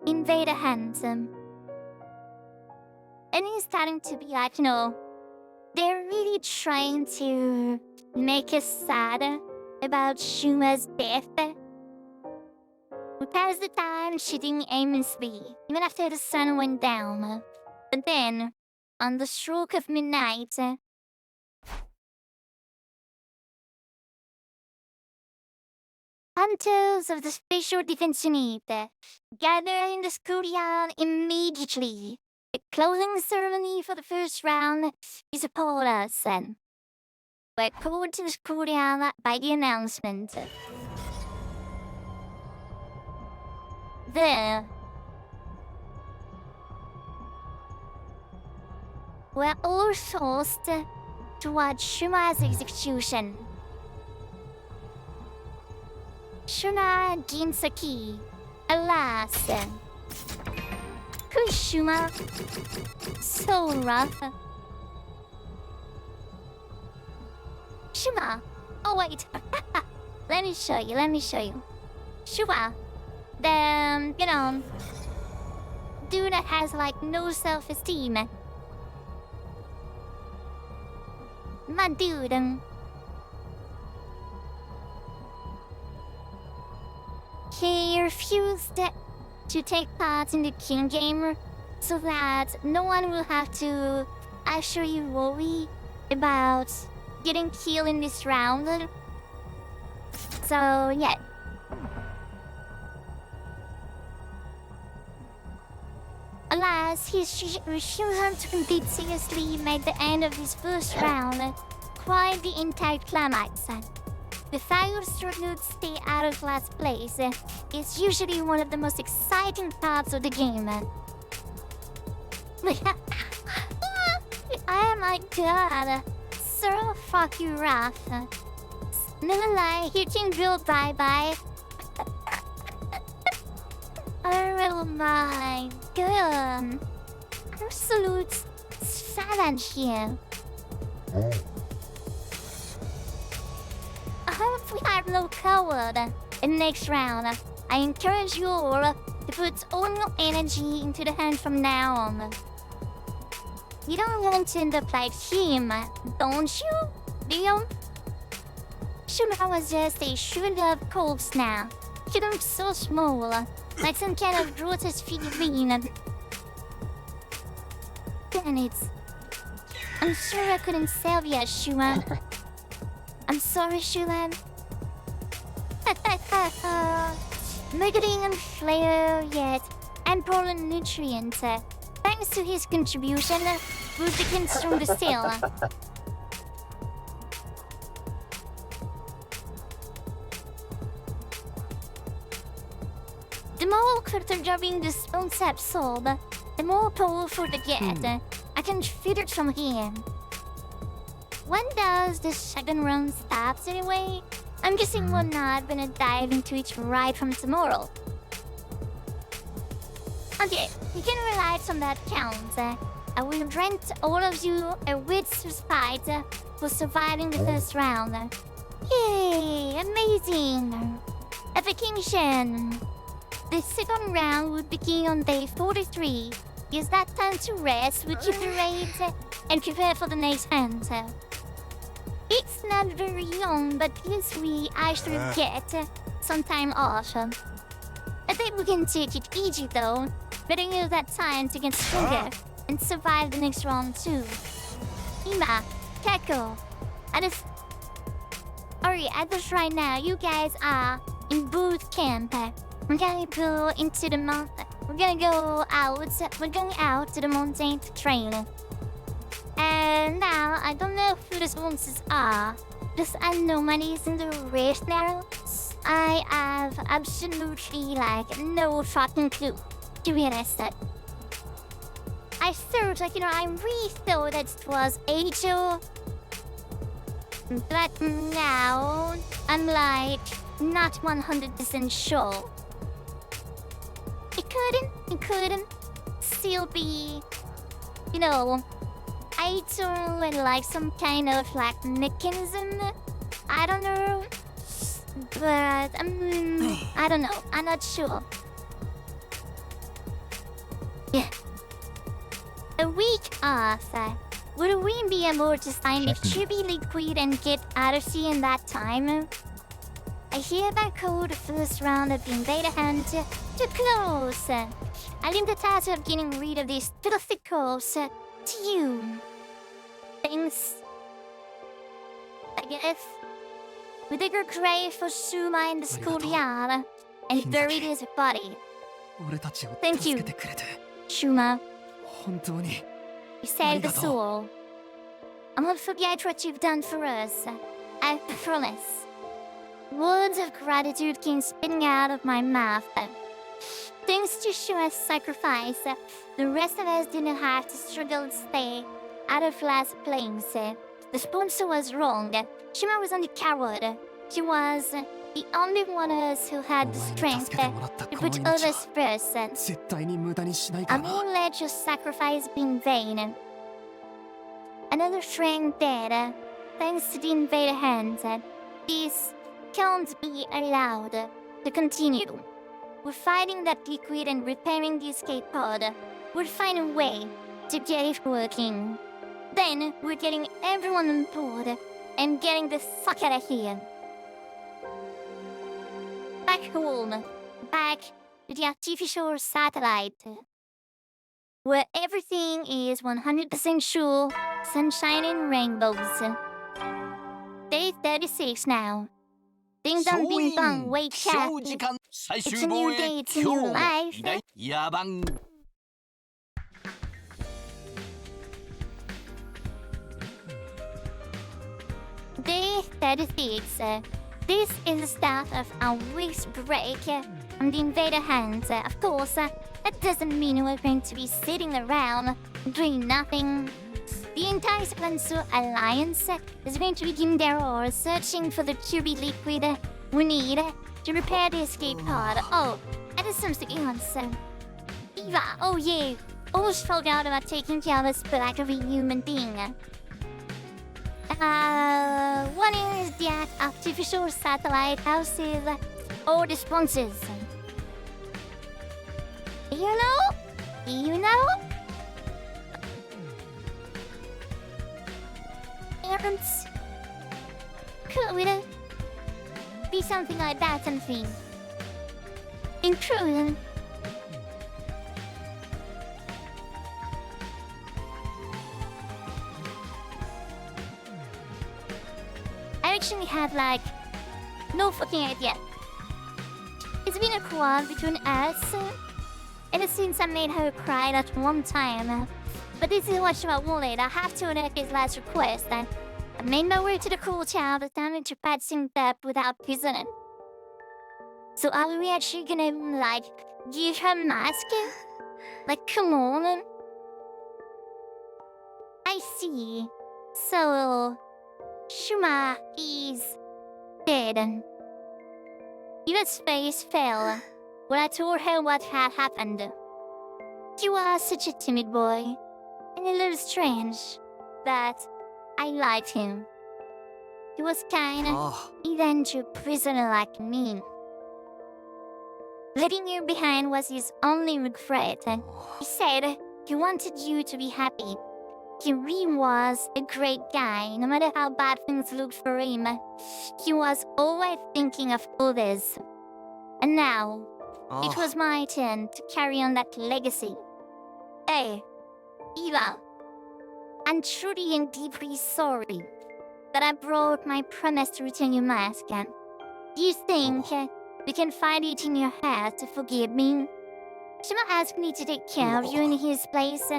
Invader Handsome. And he's starting to be like, they're really trying to make us sad about Shuma's death. We passed the time shooting aimlessly, even after the sun went down. But then, on the stroke of midnight, hunters of the Special Defense Unit gather in the schoolyard immediately. The closing ceremony for the first round is upon us. We're called to the schoolyard by the announcement. There. We're all forced to watch Shuma's execution. Shuna Ginsaki, alas. Poor Shuma, so rough. Shuma, oh wait, let me show you. Shuma, the, dude that has no self-esteem. My dude, he refused to take part in the king game so that no one will have to actually worry about getting killed in this round. So, yeah. Alas, his refusal to compete seriously made the end of his first round quite the anticlimax. The fact struggles to stay out of last place is usually one of the most exciting parts of the game. Oh my god, so fucking rough. Never lie, you can go bye-bye. Oh my god. Absolute savage here. I hope we have no coward in the next round. I encourage you all to put all your energy into the hunt from now on. You don't want to end up like him, don't you? Do you? Shuma was just a shriveled up corpse now. He looks so small, like some kind of grotesque figurine. Damn it. I'm sure I couldn't save you, Shuma. I'm sorry, Shula. marketing and flair yet important nutrients. Thanks to his contribution, we became stronger still. The more cultivating the spoons absorb, the more powerful they get. I can feel it from here. When does the second round start anyway? I'm guessing we're not gonna dive into it right from tomorrow. Okay, you can relax on that count. I will grant all of you a wits respite for surviving the first round. Yay, amazing! A vacation! The second round will begin on day 43. Use that time to rest, recuperate, and prepare for the next hunt. It's not very long, but this week I should get some time off. I think we can take it easy though. Better use that time to get stronger and survive the next round too. Ima, Kako, at this right now, you guys are in boot camp. We're gonna go into the mountain. We're gonna go out. We're going out to the mountain to train. And now, I don't know who the sponsors are. This anomaly is in the race now. I have absolutely, no fucking clue. To be honest. I thought, I really thought that it was Angel. But now, I'm not 100% sure. It couldn't still be, Idol and some kind of mechanism. I don't know. But, I don't know. I'm not sure. Yeah. A week off. Would we be able to find the chubby liquid and get out of here in that time? I hereby call the first round of the Invader Hunt to close. I leave the task of getting rid of these filthy corpse to you. Thanks. I guess. We dig a grave for SHOUMA in the schoolyard and buried his body. Thank you, SHOUMA. You saved us all. I won't forget what you've done for us. I promise. Words of gratitude came spitting out of my mouth. Thanks to SHOUMA's sacrifice, the rest of us didn't have to struggle to stay out of last place. The sponsor was wrong. SHOUMA was only coward. She was the only one of us who had the strength to put others first. I won't let your sacrifice be in vain. Another friend dead, thanks to the Invader Hunt. This can't be allowed to continue. We're fighting that liquid and repairing the escape pod. We'll find a way to get it working. Then we're getting everyone on board and getting the fuck out of here. Back home. Back to the artificial satellite. Where everything is 100% sure, sunshine and rainbows. Day 36 now. Ding dong bing bong, wake up. It's a new day, it's a new life. Day 36. This is the start of our week's break on the Invader Hunt. Of course, that doesn't mean we're going to be sitting around doing nothing. The entire Sponsor Alliance is going to begin their oars searching for the QB liquid we need to repair the escape pod. Oh, and there's something else. Eva, oh yeah, almost forgot about taking care of this black of a human being. One is that artificial satellite houses all the sponsors. You know? And could be something like that, something. In truth, I actually have no fucking idea. It's been a quarrel between us. Ever since I made her cry that one time. But this is what she wanted. I have to honor his last request. I made my way to the courtyard, time to patching up without prison. So are we actually gonna, like, give her mask? Like, come on. I see. So, SHOUMA is dead. Eva's face fell when I told her what had happened. You are such a timid boy, and a little strange, but I liked him. He was kind, even to a prisoner like me. Letting you behind was his only regret. He said he wanted you to be happy. He really was a great guy, no matter how bad things looked for him. He was always thinking of others. And now, it was my turn to carry on that legacy. Hey, Eva, I'm truly and deeply sorry that I broke my promise to return your mask. Do you think you can find it in your heart to forgive me? SHOUMA asked me to take care of you in his place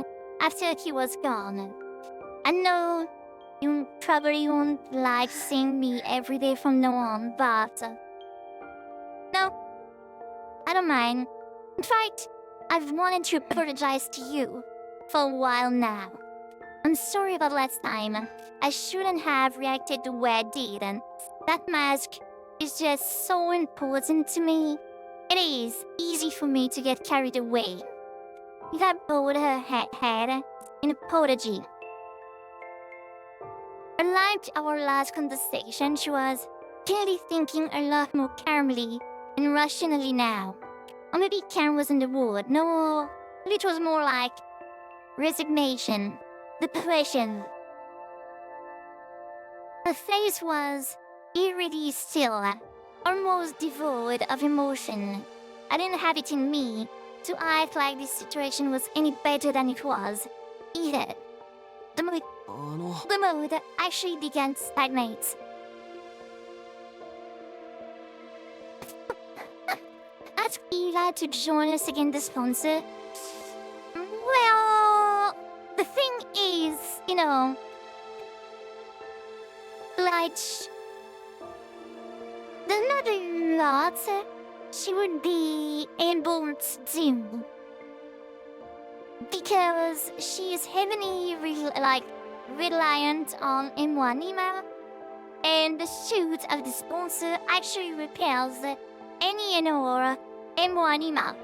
after he was gone. I know you probably won't like seeing me every day from now on, but... no, I don't mind. In fact, I've wanted to apologize to you for a while now. I'm sorry about last time. I shouldn't have reacted the way I did, and that mask is just so important to me. It is easy for me to get carried away. Eva bowed her head in apology. Unlike our last conversation, she was clearly thinking a lot more calmly and rationally now. Or maybe calm wasn't the word. No, it was more like resignation, depression. Her face was eerily still, almost devoid of emotion. I didn't have it in me to act like this situation was any better than it was, either. The mood actually began to stagnate. Ask Eva to join us again, the sponsor. Well, the thing is, you know, like, there's not a lot she would be able to do. Because she is heavily, reliant on M1 and the suit of the sponsor actually repels any and all M1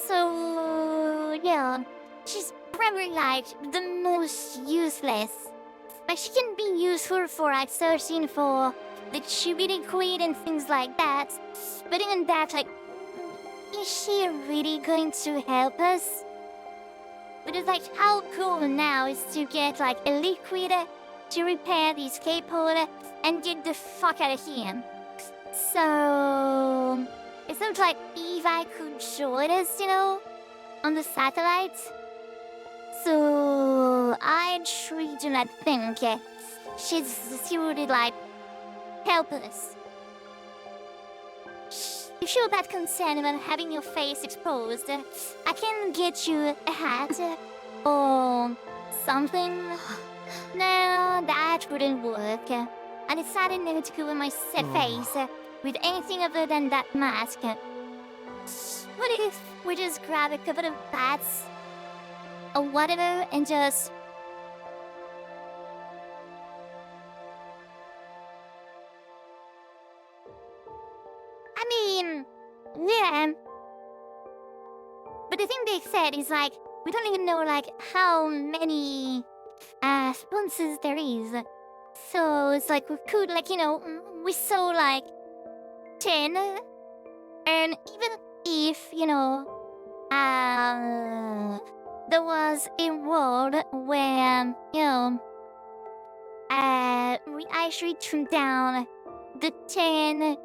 So, yeah, she's probably like the most useless. But she can be useful for searching for the chubby liquid and things like that. But even that, like, is she really going to help us? But it's like, how cool now is to get like a liquid to repair the escape pod and get the fuck out of here. So it sounds like Eva could join us, you know, on the satellite. So I truly do not think she would like help us. If you're that concerned about having your face exposed, I can get you a hat or something. No, that wouldn't work. I decided never to cover my face with anything other than that mask. What if we just grab a couple of bats or whatever and just... I mean, yeah. But the thing they said is like, we don't even know like how many sponsors there is. So it's like we could like, you know, we saw like 10. And even if, you know, there was a world where, you know, we actually trimmed down the 10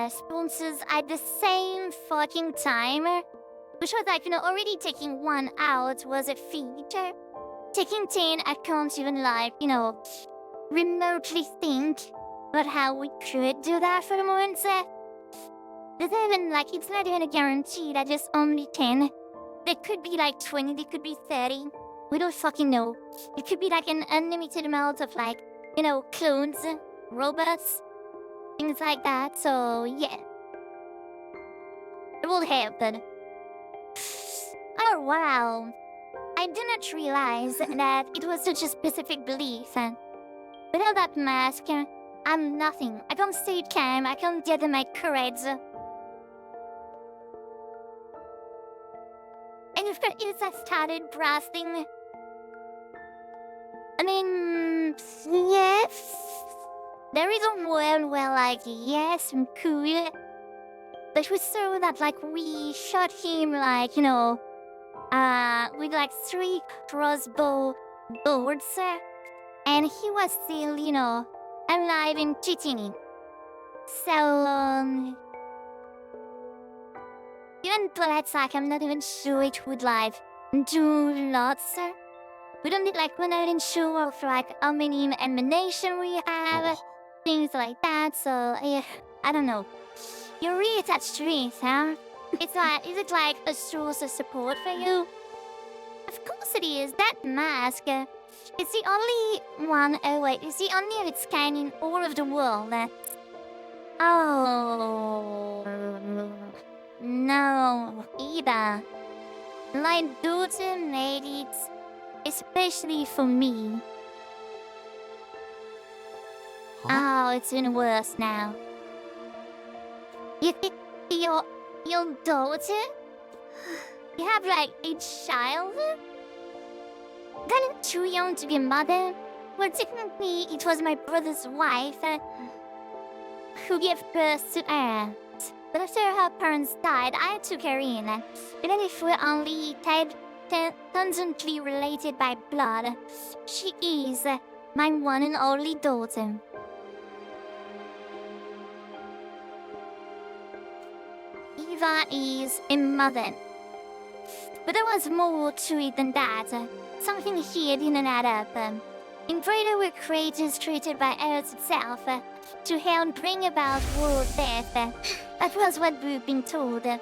sponsors at the same fucking time, which was like, you know, already taking one out was a feature. Taking 10, I can't even like, you know, remotely think about how we could do that for the moment. There's even, like, it's not even a guarantee that there's only 10. There could be, like, 20, there could be 30. We don't fucking know. It could be, like, an unlimited amount of, like, clones, robots, things like that. So, yeah. It will happen. Oh, wow. I did not realize that it was such a specific belief. Without that mask, I'm nothing. I can't stay calm. I can't gather my courage. And if I started blasting, I mean, yes. There is a world where, like, yes, I'm cool. But we saw that, like, we shot him, like, with, like, 3 crossbow bolts. And he was still, alive and kicking. So, even bullets, like, I'm not even sure it would, like, do lots. We don't need, like, we're not even sure of, like, how many ammunition we have, things like that, so, yeah, I don't know. You're really attached to it, huh? Is it, like, a source of support for you? Of course it is. That mask, it's the only one, it's the only of its kind in all of the world. Oh, no, either. My daughter made it, especially for me. Huh? Oh, it's even worse now. You think your daughter? You have, like, a child? Kind of too young to be a mother? Well, technically, it was my brother's wife who gave birth to her. But after her parents died, I took her in. Even if we're only tangentially related by blood, she is my one and only daughter. Eva is a mother. But there was more to it than that. Something here didn't add up. Envtuber were creatures created by Earth itself to help bring about world death. That was what we've been told. Had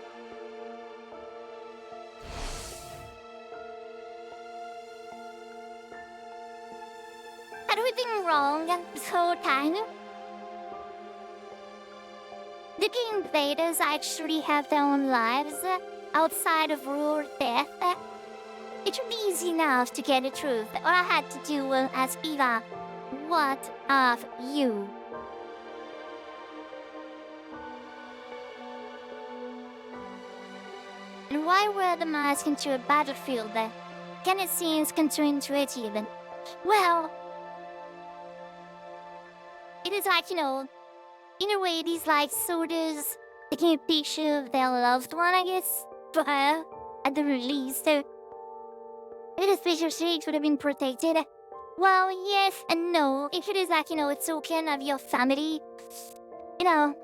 we been wrong this whole time? Did the invaders actually have their own lives outside of world death? It would be easy enough to get the truth. All I had to do was ask Eva, what of you? And why were the masks into a battlefield? Can it seem counterintuitive? Well, it is like, in a way, these like soldiers taking a picture of their loved one, I guess, for her at the release. So, if the special shades would have been protected, well, yes and no. If it is like, a token of your family,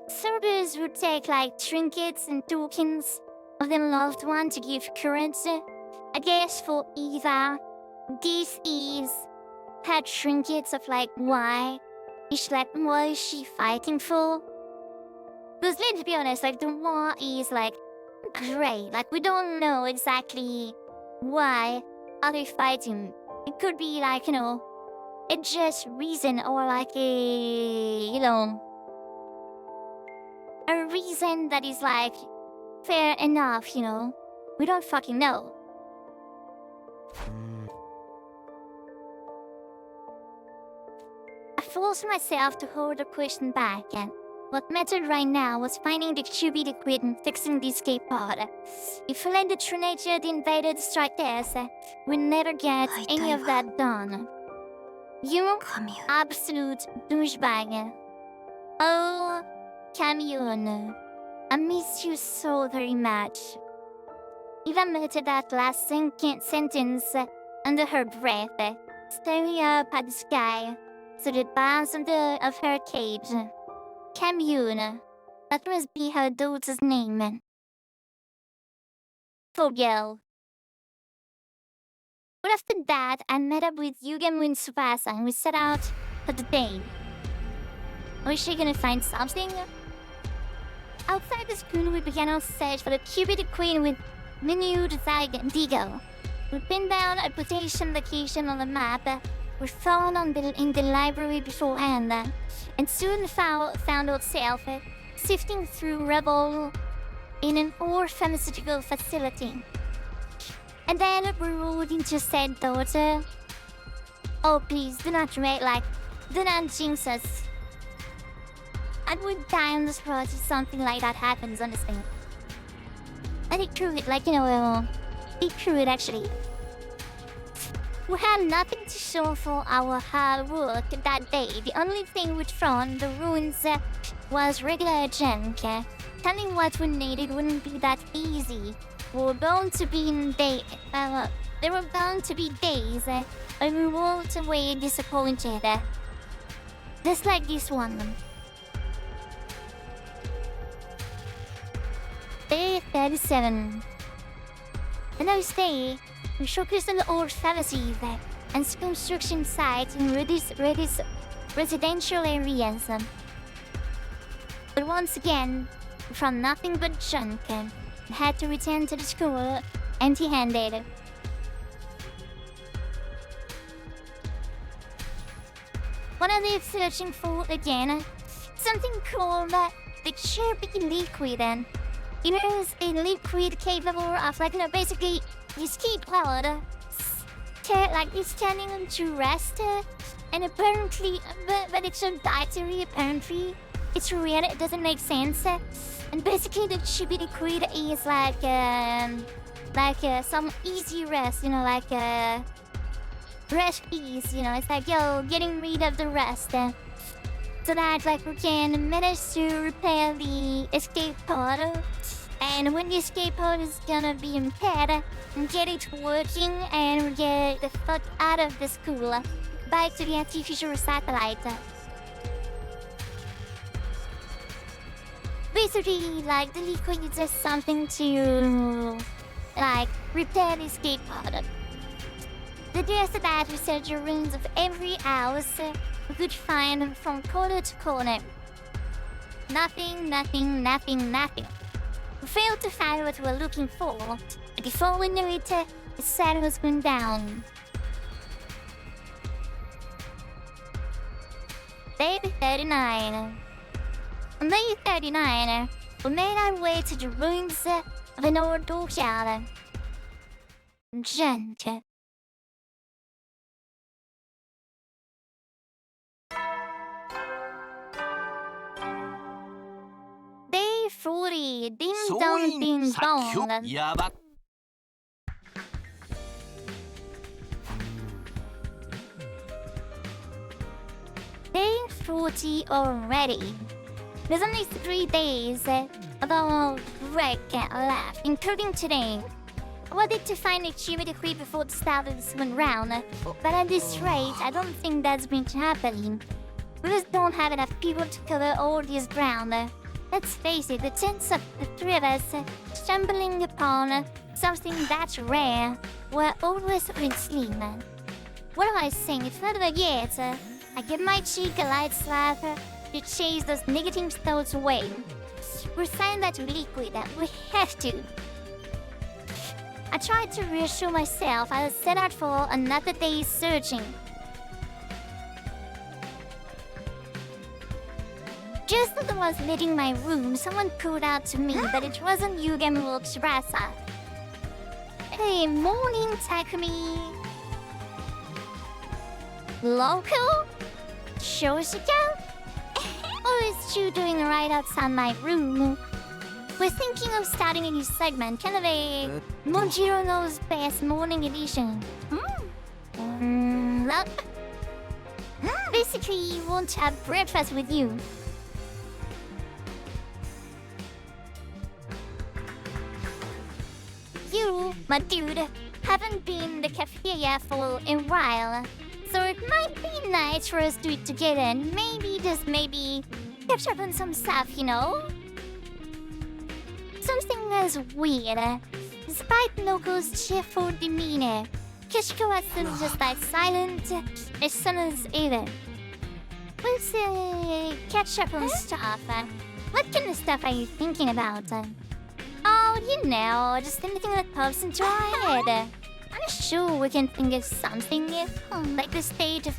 soldiers would take like trinkets and tokens of their loved one to give currency. I guess for Eva, this is her trinkets of like why is she fighting for? Because let's be honest, like the war is like great. Like we don't know exactly why are they fighting. It could be like, a just reason or like a reason that is like fair enough, We don't fucking know. I forced myself to hold the question back, and what mattered right now was finding the QB liquid and fixing the escape pod. If we let the true nature of the invader strike us, we'll never get any of that done. You absolute douchebag. Oh, Camion, I miss you so very much. Eva muttered that last sentence under her breath, staring up at the sky through the bars of her cage. Camion, that must be her daughter's name. Poor girl. But after that, I met up with Yugen and Tsubasa and we set out for the day. Was she gonna find something? Outside the school, we began our search for the cupid queen with minute Digo. We pinned down a potential location on the map. We found in the library beforehand, and soon found ourselves sifting through rubble in an pharmaceutical facility. And then we rolled into said daughter. Oh, please, do not jinx us. I would die on the spot if something like that happens, honestly. And it proved it, it proved actually. We had nothing to show for our hard work that day. The only thing we'd found the ruins was regular junk. Telling what we needed wouldn't be that easy. There were bound to be days when we walked away disappointed. Just like this one. Day 37. The next day, we showcased an old fallacy and construction site in residential areas. But once again, we found nothing but junk and had to return to the school empty-handed. What are they searching for again? Something called the chirpy liquid. And it is a liquid capable of basically escape cloud. It's turning into rest. And apparently, but it's so dietary apparently. It's weird, it doesn't make sense. And basically the chirpy liquid is some easy rest, rest ease, it's getting rid of the rest. So that we can manage to repair the escape pod. And when the escape pod is gonna be impaired, get it working and get the fuck out of the school. Back to the artificial satellite. Basically, the liquid is just something to, repair the escape pod. The rest of that we searched the rooms of every house we could find from corner to corner. Nothing. We failed to find what we were looking for, and before we knew it, the sun was going down. Day 39. On day 39, we made our way to the ruins of an old dockyard. Junk. Day 40. Ding dong ding dong. Day 40 already. There's only 3 days of our break left, including today. I wanted to find a chirpy liquid before the start of this one round, but at this rate, I don't think that's going to happen. We just don't have enough people to cover all this ground. Let's face it, the chance of the 3 of us stumbling upon something that rare were always pretty slim. What am I saying? It's not over yet. I give my cheek a light slap to chase those negative thoughts away. We're signed that liquid, we have to. I tried to reassure myself I was set out for another day's searching. Just as I was leaving my room, someone called out to me that it wasn't Yugen Rasa. Hey, morning, Takumi. Local? Shoshika? What is you doing right outside my room? We're thinking of starting a new segment, kind of a Mojiro Knows Best morning edition. Basically, we want to have breakfast with you. You, my dude, haven't been in the cafeteria for a while. So it might be nice for us to eat together and maybe, just maybe, catch up on some stuff, Something was weird. Despite Noko's cheerful demeanor, Kishiko was still just silent as soon as ever. We'll say catch up on stuff. What kind of stuff are you thinking about? Oh, you know, just anything that pops into our head. I'm sure we can think of something, like the state of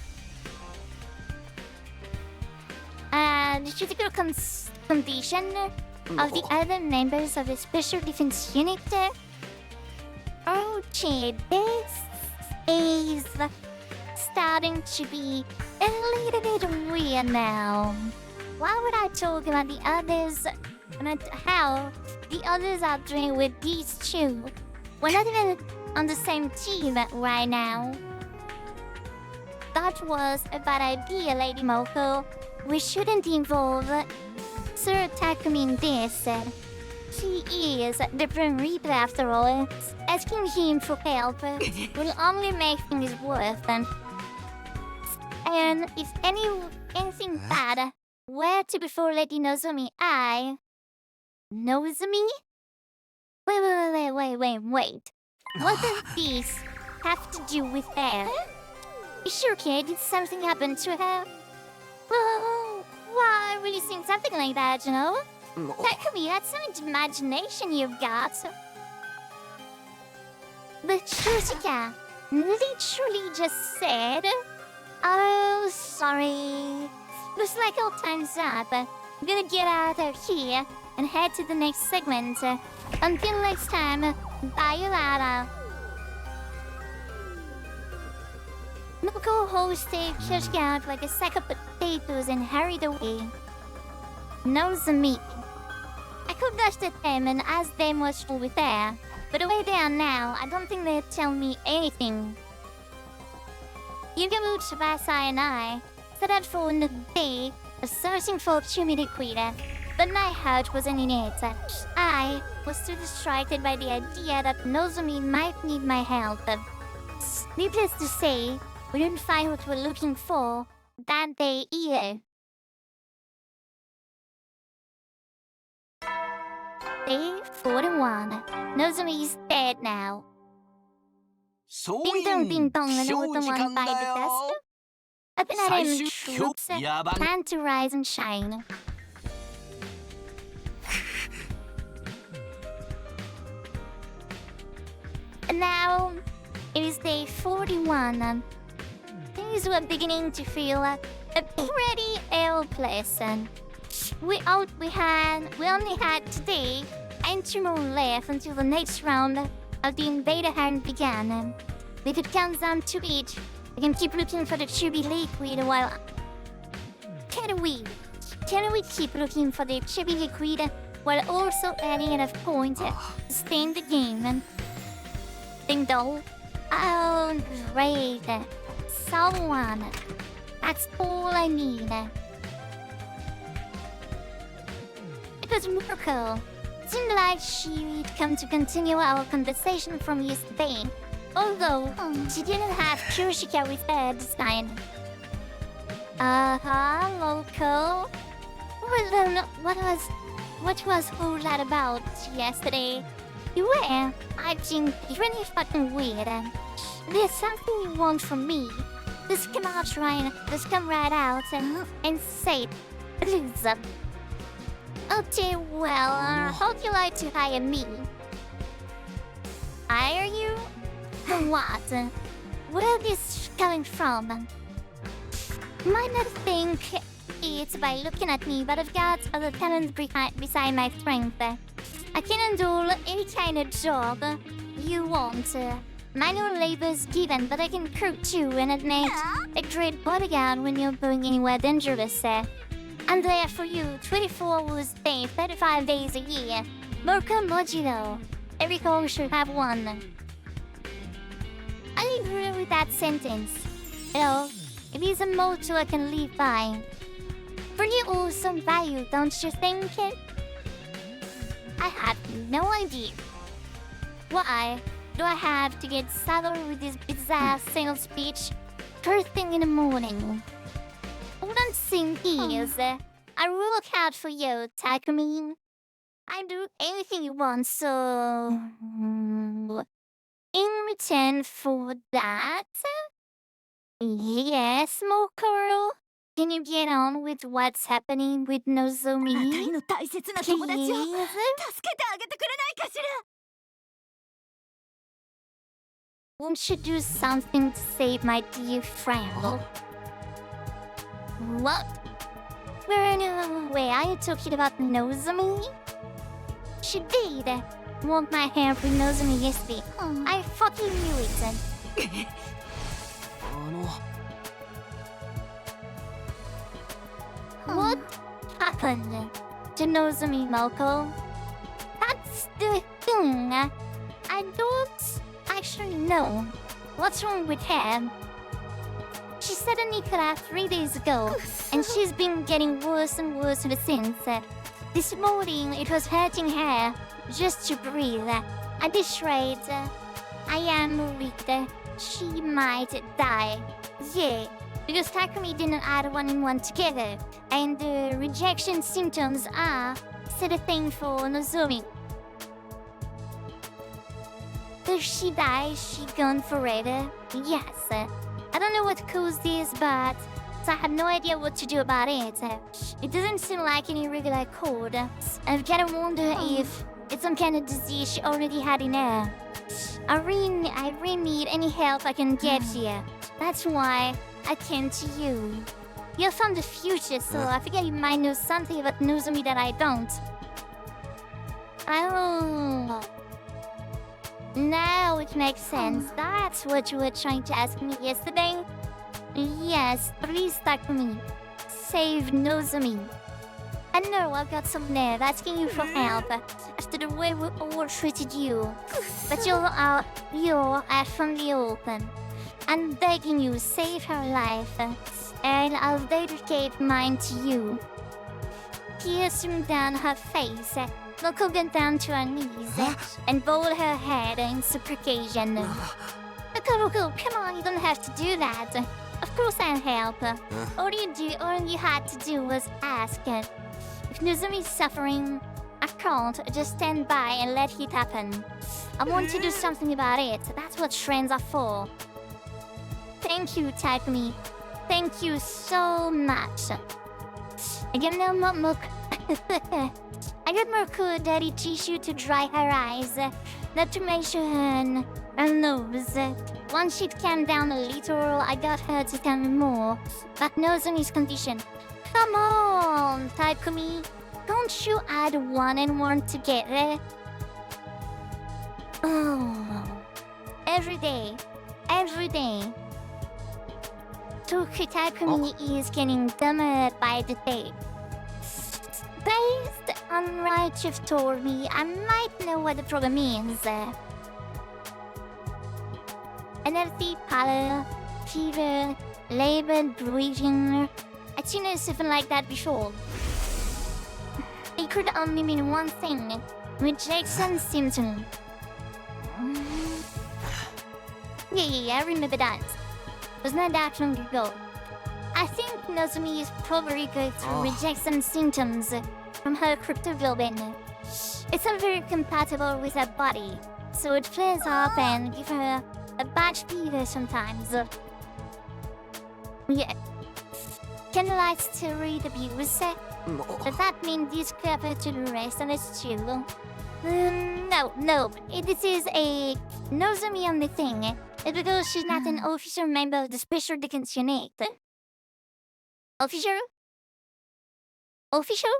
the critical condition of the other members of the Special Defense Unit. Okay, this is starting to be a little bit weird now. Why would I talk about the others and how the others are doing with these two? We're not even on the same team right now. That was a bad idea, Lady Moko. We shouldn't involve Sir Takumi in this. He is the Grim Reaper after all. Asking him for help will only make things worse. And if anything bad were to befall Lady Nozomi, Nozomi? Wait. What does this have to do with her? You sure, kid? Did something happen to her? Oh, why would you think something like that, you know? Takumi, that's so much imagination you've got. But Shushika literally just said, oh, sorry. Looks like all time's up. I'm gonna get out of here and head to the next segment. Until next time, bye Lara. Moko hosted Shushika out like a sack of potatoes and hurried away. Nozomi. I could dash at them and ask them what's wrong with there, but the way they are now, I don't think they'd tell me anything. Yugamu, Tsubasa, and I set out for the day of searching for Chumi liquid, but my heart wasn't in it. I was too distracted by the idea that Nozomi might need my help. Needless to say, we didn't find what we're looking for that day either. Day 41. Nozomi is dead now. Ding dong, ding dong, another one by the desk. Up and at him, troops. Time to rise and shine. And now, it is day 41. Things were beginning to feel a pretty helpless. We only had today and tomorrow left until the next round of the invader hunt began. If it comes down to it, we can keep looking for the chubby liquid while... Can we keep looking for the chubby liquid while also adding enough points to stay in the game? Ding dong. Oh, great. Someone. That's all I need. It was Murko. Seemed like she'd come to continue our conversation from yesterday. Although, she didn't have Kurishika with her this time. Loco. Well then, what was all that about yesterday? You were acting really fucking weird. There's something you want from me. Just come out, Ryan. Just come right out and say it. Please. Okay, well, how'd you like to hire me? Hire you? For what? Where is this coming from? Might not think it's by looking at me, but I've got other talents beside my strength. I can handle any kind of job you want. Manual labor's given, but I can cook too and make a great bodyguard when you're going anywhere dangerous. I'm there for you 24 hours a day, 35 days a year. Murko Modulo. Every home should have one. I agree with that sentence. Well, it is a motto I can live by. Pretty awesome value, don't you think? I have no idea. Why do I have to get saddled with this bizarre sales speech first thing in the morning? All I'm saying is, I will look out for you, Takumi. I do anything you want, so... In return for that... Yes, Mokoro? Can you get on with what's happening with あなた Nozomi? の大切な友達を Please? 助けてあげてくれないかしら Won't you do something to save my dear friend? What? Wait, are you talking about Nozomi? She did want my hair with Nozomi yesterday. I fucking knew it. あの What happened to Nozomi, Moko? That's the thing. I don't actually know what's wrong with her. She suddenly collapsed 3 days ago, and she's been getting worse and worse ever since. This morning, it was hurting her just to breathe. At this rate, I am worried she might die. Yeah, because Takumi didn't add one and one together, and the rejection symptoms are said a thing for Nozomi. If she dies, she gone forever? Yes. I don't know what caused this, but I have no idea what to do about it. It doesn't seem like any regular cold. I've gotta wonder if it's some kind of disease she already had in her. I really need any help I can get here. That's why I came to you. You're from the future, so I figure you might know something about Nozomi that I don't. Oh. Now it makes sense. That's what you were trying to ask me yesterday? Yes, please Takumi. Save Nozomi. I know I've got some nerve asking you for help after the way we all treated you. But you're out from the open. I'm begging you, save her life. And I'll dedicate mine to you. Tears streamed down her face. Moko got down to her knees and bowed her head in supplication. Moko, come on, you don't have to do that. Of course I'll help. All you had to do was ask. If Nozomi's suffering, I can't just stand by and let it happen. I want to do something about it. That's what friends are for. Thank you, Takumi. Thank you so much. I got no more I got more dirty tissue to dry her eyes, not to measure her nose. Once she'd calmed down a little, I got her to tell me more about Nozomi's condition. Come on, Takumi. Don't you add one and one together? Oh, every day. Takumi is getting dumber by the day. Based on what you've told me, I might know what the problem is. Energy, pallor, fever, labored breathing. I've seen something like that before. It could only mean one thing. Rejection symptom. Yeah, I remember that. It was not that long ago. I think Nozomi is probably going through rejection symptoms from her cryptoglobin. It's not very compatible with her body, so it flares up and gives her a bad fever sometimes. Yeah. Candlelight steroid abuse. Does that mean discover to the rest of us too? No. This is a Nozomi only thing. It's because she's not an official member of the Special Detention Act. Official? Official?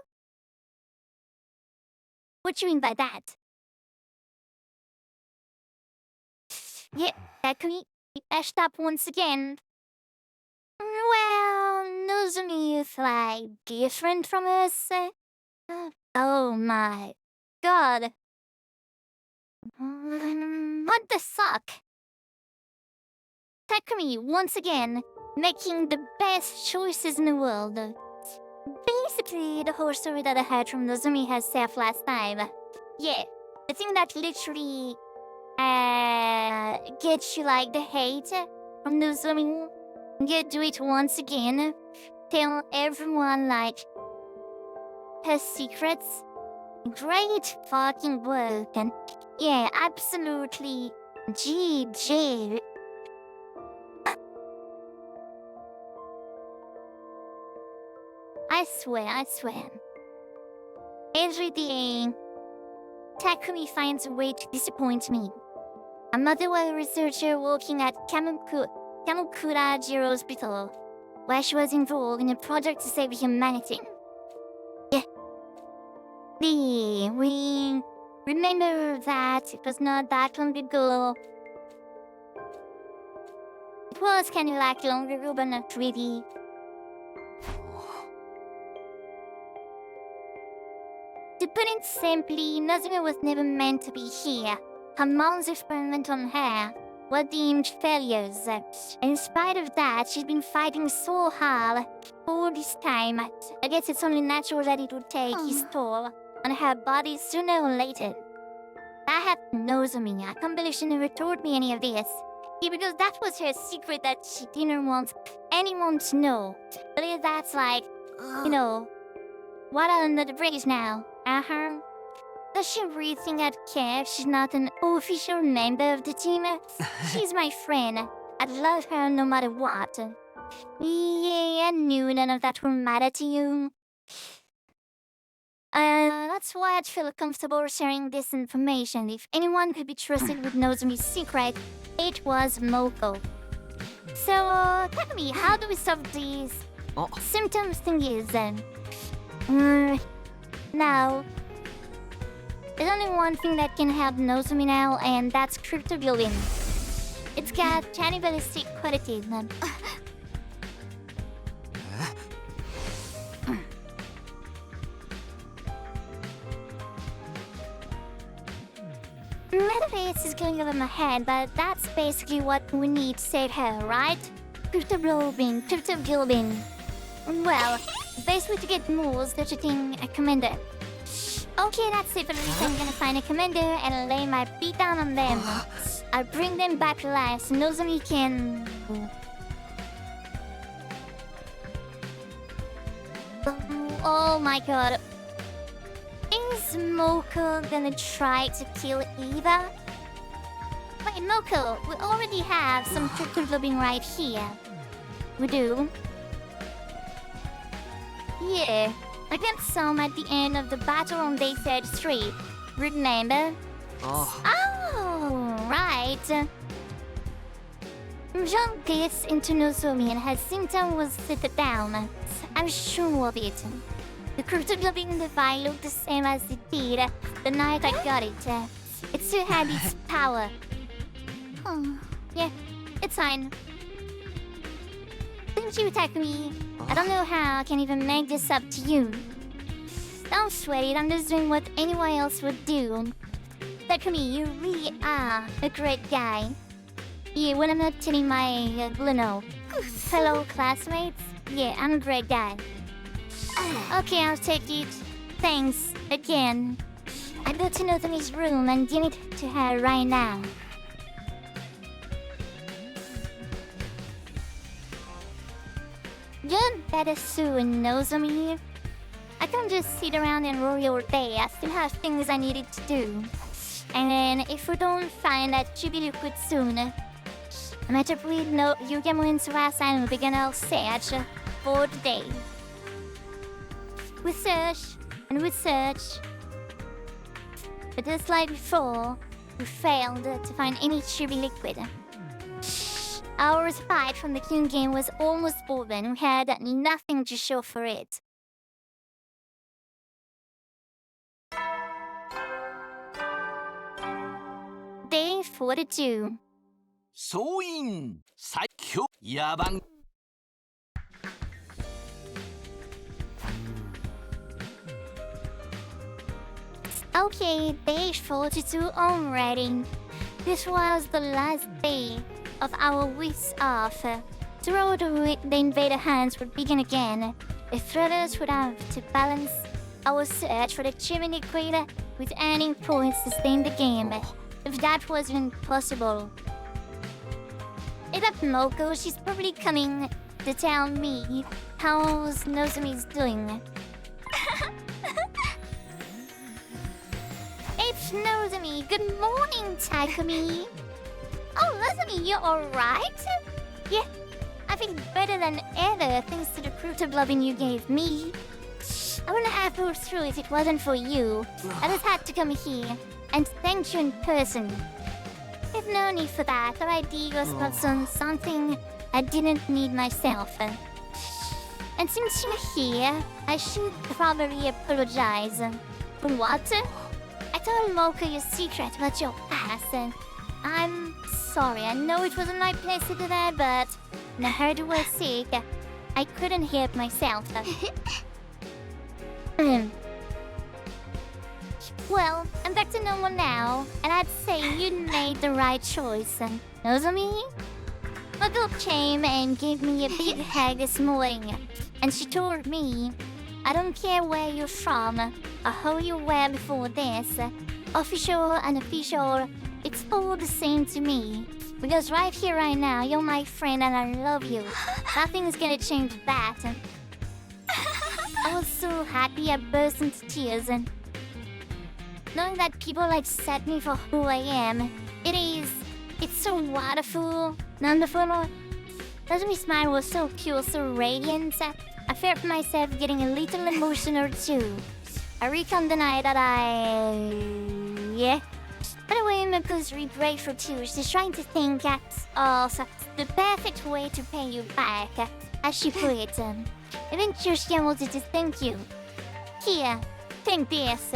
What do you mean by that? Yeah, Takumi, you messed up once again. Well, Nozomi is like different from us. Oh my god. What the fuck? Takumi, once again, making the best choices in the world. Basically, the whole story that I heard from Nozomi herself last time. Yeah, the thing that literally gets you like the hate from Nozomi. You do it once again. Tell everyone like her secrets. Great fucking work. And yeah, absolutely GG. swear. Every day, Takumi finds a way to disappoint me. A mother researcher working at Kamukura Hospital, where she was involved in a project to save humanity. Yeah. We remember that it was not that long ago. It was kind of like long ago, but not really. To put it simply, Nozomi was never meant to be here. Her mom's experiment on her were deemed failures. In spite of that, she's been fighting so hard all this time. I guess it's only natural that it would take its toll on her body sooner or later. That happened to Nozomi. I can't believe she never told me any of this. Yeah, because that was her secret that she didn't want anyone to know. I believe that's like, water under the bridge now. Does she really think I'd care if she's not an official member of the team? She's my friend. I'd love her no matter what. Yeah, I knew none of that would matter to you. That's why I'd feel comfortable sharing this information. If anyone could be trusted with Nozomi's secret, it was Moko. So, Takumi, how do we solve these symptoms thingies then? Now, there's only one thing that can help Nozomi now, and that's cryptobuilding. It's got cannibalistic qualities. Metaphase is going over my head, but that's basically what we need to save her, right? Cryptobuilding. Well, the best way to get more is searching a commander. Okay, that's it. At least I'm gonna find a commander and lay my beat down on them. I'll bring them back to life so Nozomi can... Oh my god. Is Moko gonna try to kill Eva? Wait, Moko, we already have some cryptobuilding right here. We do? Yeah, I got some at the end of the battle on day 33. Remember? Oh, right. John gets into Nozomi and her symptom was sit down. I'm sure of it. The cryptobuilding device looked the same as it did the night I got it. It still had its power. Yeah, it's fine. Thank you, Takumi. I don't know how I can even make this up to you. Don't sweat it, I'm just doing what anyone else would do. Takumi, you really are a great guy. Yeah, when I'm not telling my, fellow classmates, yeah, I'm a great guy. Okay, I'll take it. Thanks, again. I go to Nozomi's room and give it to her right now. You'd better soon, Nozomi. I can't just sit around and worry all day. I still have things I needed to do. And then, if we don't find that chibi liquid soon, I'm gonna put no Yugamon Surasa and begin our search for the day. We search and we search, but just like before, we failed to find any chibi liquid. Our fight from the King game was almost over and we had nothing to show for it. Day 42. Okay, day 42 already. This was the last day of our weeks off. Throughout the week, the invader hands would begin again. The threaders would have to balance our search for the chimney crater with earning points to stay in the game. If that wasn't possible. Hit up Moko, she's probably coming to tell me how Nozomi's doing. It's Nozomi. Good morning, Takumi. Oh, Nozomi, you alright? Yeah, I feel better than ever thanks to the cryptoblobbing you gave me. I wouldn't have pulled through if it wasn't for you. I just had to come here and thank you in person. I've no need for that. Our idea was about something I didn't need myself. And since you're here, I should probably apologize. For what? I told Mocha your secret about your past, and I'm sorry. I know it wasn't my place to do that, but when I heard you were sick, I couldn't help myself. Well, I'm back to normal now, and I'd say you made the right choice. Nozomi? My girl came and gave me a big hug this morning, and she told me, I don't care where you're from, or who you were before this, official, unofficial, it's all the same to me. Because right here, right now, you're my friend and I love you. Nothing's gonna change that. I was so happy I burst into tears, and knowing that people accept me for who I am, it's so wonderful. Nozomi's smile was so pure, so radiant. I felt myself getting a little emotional too. I recall the night that By the way, Moko's really grateful too. She's trying to think of the perfect way to pay you back, as she put it. Eventually, she wanted to thank you. Here, take this.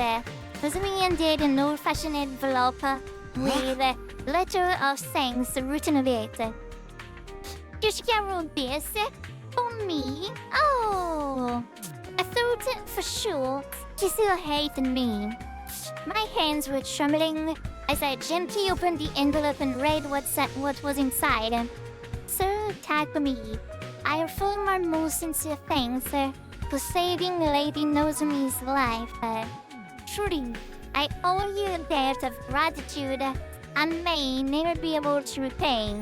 Nozomi undid an old-fashioned envelope with a letter of thanks written on it. Yoshika wrote this for me. Oh, I thought for sure she still hated me. My hands were trembling as I gently opened the envelope and read what was inside. Sir Takumi, I offer my most sincere thanks for saving Lady Nozomi's life. Truly, I owe you a debt of gratitude I may never be able to repay.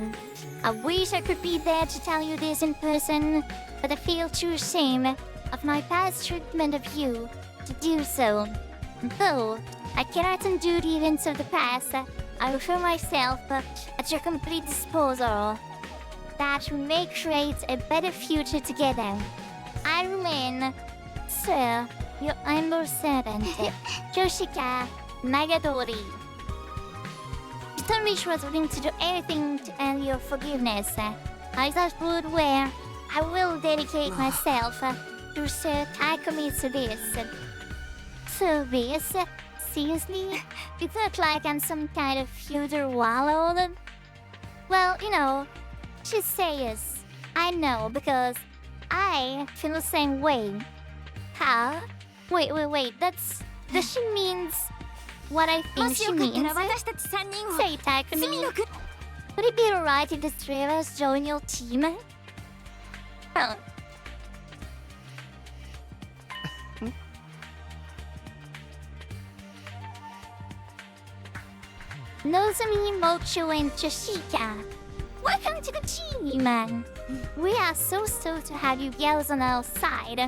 I wish I could be there to tell you this in person, but I feel too ashamed of my past treatment of you to do so. Though I cannot undo the events of the past, I offer myself at your complete disposal. That we may create a better future together. I remain, sir, your humble servant, Yoshika Magadori. She told me she was willing to do anything to earn your forgiveness. I thought would where I will dedicate myself to Sir Takumi's service. Service? Seriously? It's not like I'm some kind of feudal warlord. Well, you know, she says I know because I feel the same way. Huh? Wait, that she means what I think she means. Say, Takumi, would it be alright if the three of us join your team? Huh. Nozomi, Mocho, and Yoshika. Welcome to the team! We are so stoked to have you girls on our side.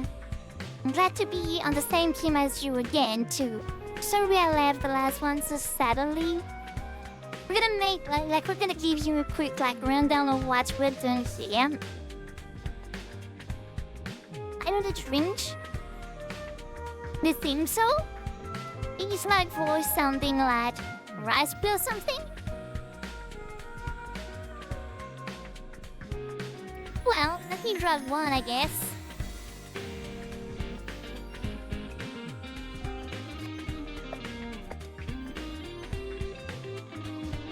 I'm glad to be on the same team as you again, too. Sorry I left the last one so suddenly. We're gonna make, we're gonna give you a quick, rundown of what we're doing here. I know the Trinch. The theme so? It's voice sounding like raspy or something? Well, he dropped one, I guess.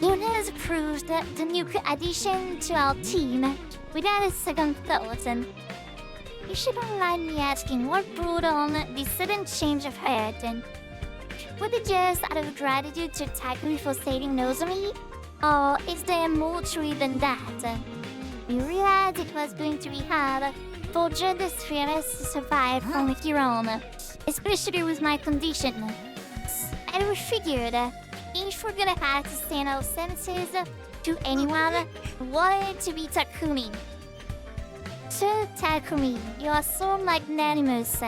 Yuna has approved the new addition to our team without a second thought, and you shouldn't mind me asking what brought on this sudden change of heart, and was it just out of gratitude to Takumi for saving Nozomi? Or is there more to it than that? We realized it was going to be hard for just the three of us to survive from here on, especially with my condition. And we figured if we're gonna have to stand our senses to anyone who wanted to be Takumi. Sir Takumi, you are so magnanimous,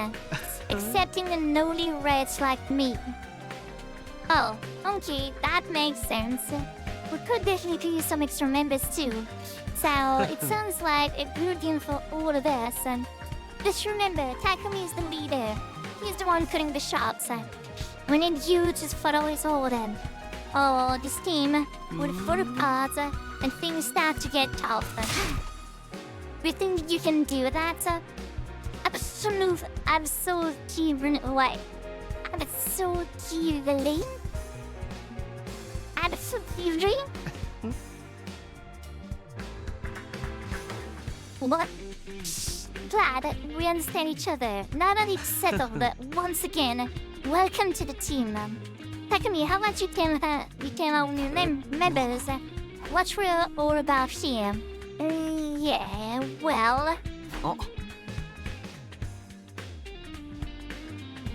accepting a lowly wretch like me. Oh, okay, that makes sense. We could definitely use some extra members too. So it sounds like a good deal for all of us. And just remember, Takumi is the leader. he's the one cutting the shots. We need you to follow his order. Oh, this team would fall apart and things start to get tough. You think you can do that? Absolutely. Absolutely. What? Glad that we understand each other. Now that it's settled, once again, welcome to the team. Takumi, how about you tell our new members what we're all about here? Yeah, well... Oh.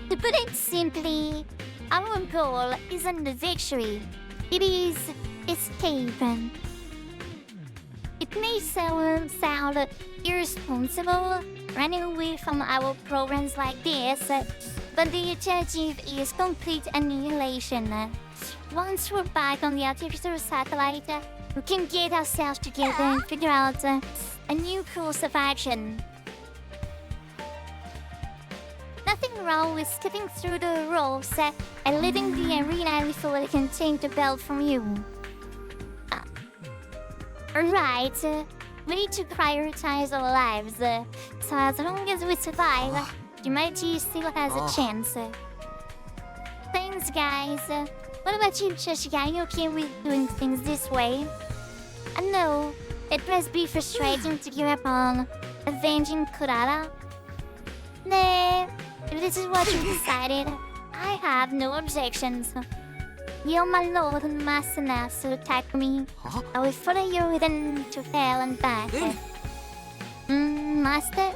To put it simply, our goal isn't the victory. It is escape. It may sound irresponsible running away from our programs like this, but the objective is complete annihilation. Once we're back on the artificial satellite, we can get ourselves together and figure out a new course of action. Nothing wrong with skipping through the ropes and leaving the arena before they can take the belt from you. Right, we need to prioritize our lives, so as long as we survive, humanity still has a chance. Thanks, guys. What about you, Jessica? Are you okay with doing things this way? I know, it must be frustrating to give up on avenging Kurara. Nah, if this is what you decided, I have no objections. You're my lord and master now, so Takumi. I will follow you within to hell and back. Master?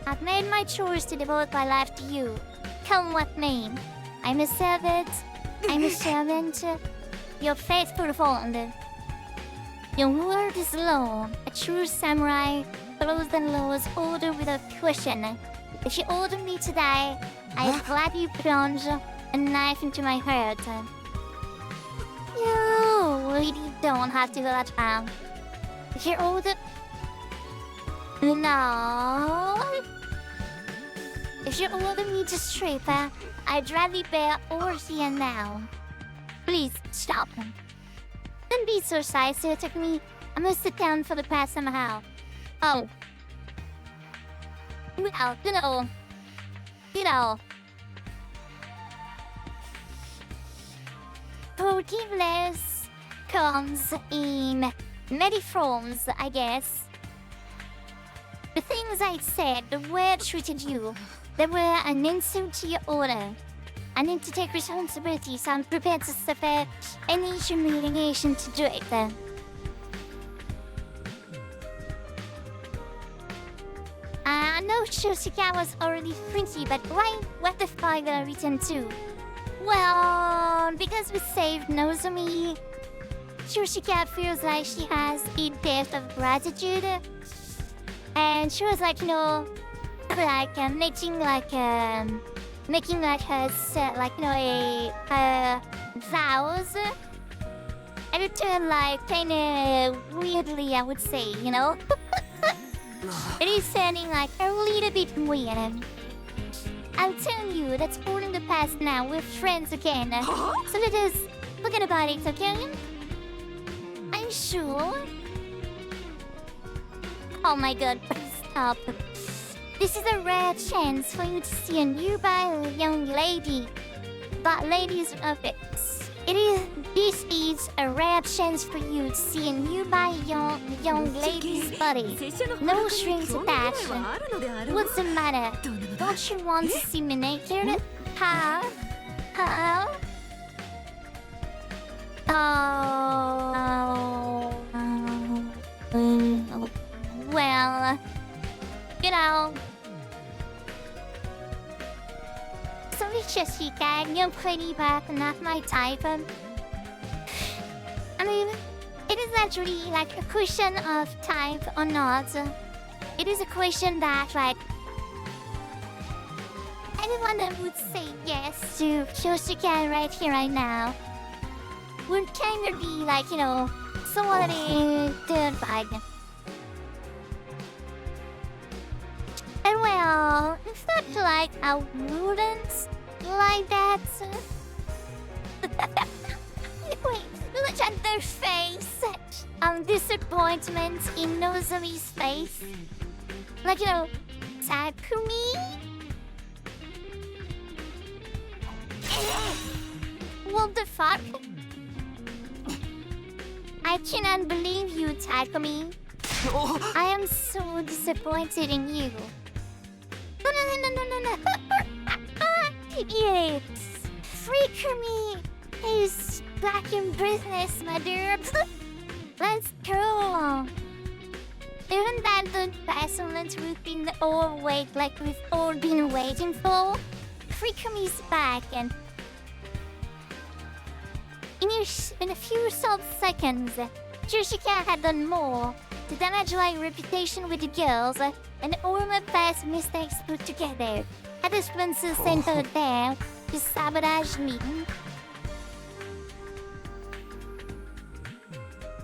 I've made my choice to devote my life to you. Come what may. I'm a servant. Your faithful friend. Your word is law. A true samurai follows the law's order without question. If you order me to die, I gladly plunge a knife into my heart. You really don't have to go that far. If you order... No. If you order me to strip, I'd rather bear all here now. Please, stop. Don't be so shy, so it took me... I must sit down for the past somehow. Oh. Well, you know. Forgiveness comes in many forms, I guess. The things I said, the way I treated you, they were an insult to your order. I need to take responsibility, so I'm prepared to suffer any humiliation to do it. I know Shoshikawa's already pretty, but why? What the fuck did I return to? Well, because we saved Nozomi, Shoshika feels like she has a debt of gratitude. And she was like, you know, like making her vows. And it turned like kinda weirdly, I would say, you know? It is sounding like a little bit weird. I'll tell you, that's all in the past now. We're friends again. So let us forget about it, okay? Are you sure? Oh my god, stop. This is a rare chance for you to see a newby young lady. That lady is perfect. This is a rare chance for you to see a newby young lady's body. No strings attached. What's the matter? Don't you want to see me naked? Huh? Well, you know. Sorry, Jessica, you're pretty but not my type. I mean, it is actually like a question of type or not. It is a question that, like, anyone that would say yes to Jessica right here, right now, would kind of be like, you know, someone dirtbag. And well, thought like I wouldn't like that. Wait, look at their face. Disappointment in Nozomi's face. Like, you know, Takumi? What the fuck? I cannot believe you, Takumi. I am so disappointed in you. No. Yes. Freakumi is back in business, my dear. Let's go. Isn't that the excellent we've all been waiting for? Freakumi's back, and in a few short seconds, Yoshika had done more to damage my reputation with the girls and all my past mistakes put together. At the Spencer Center there to sabotage me.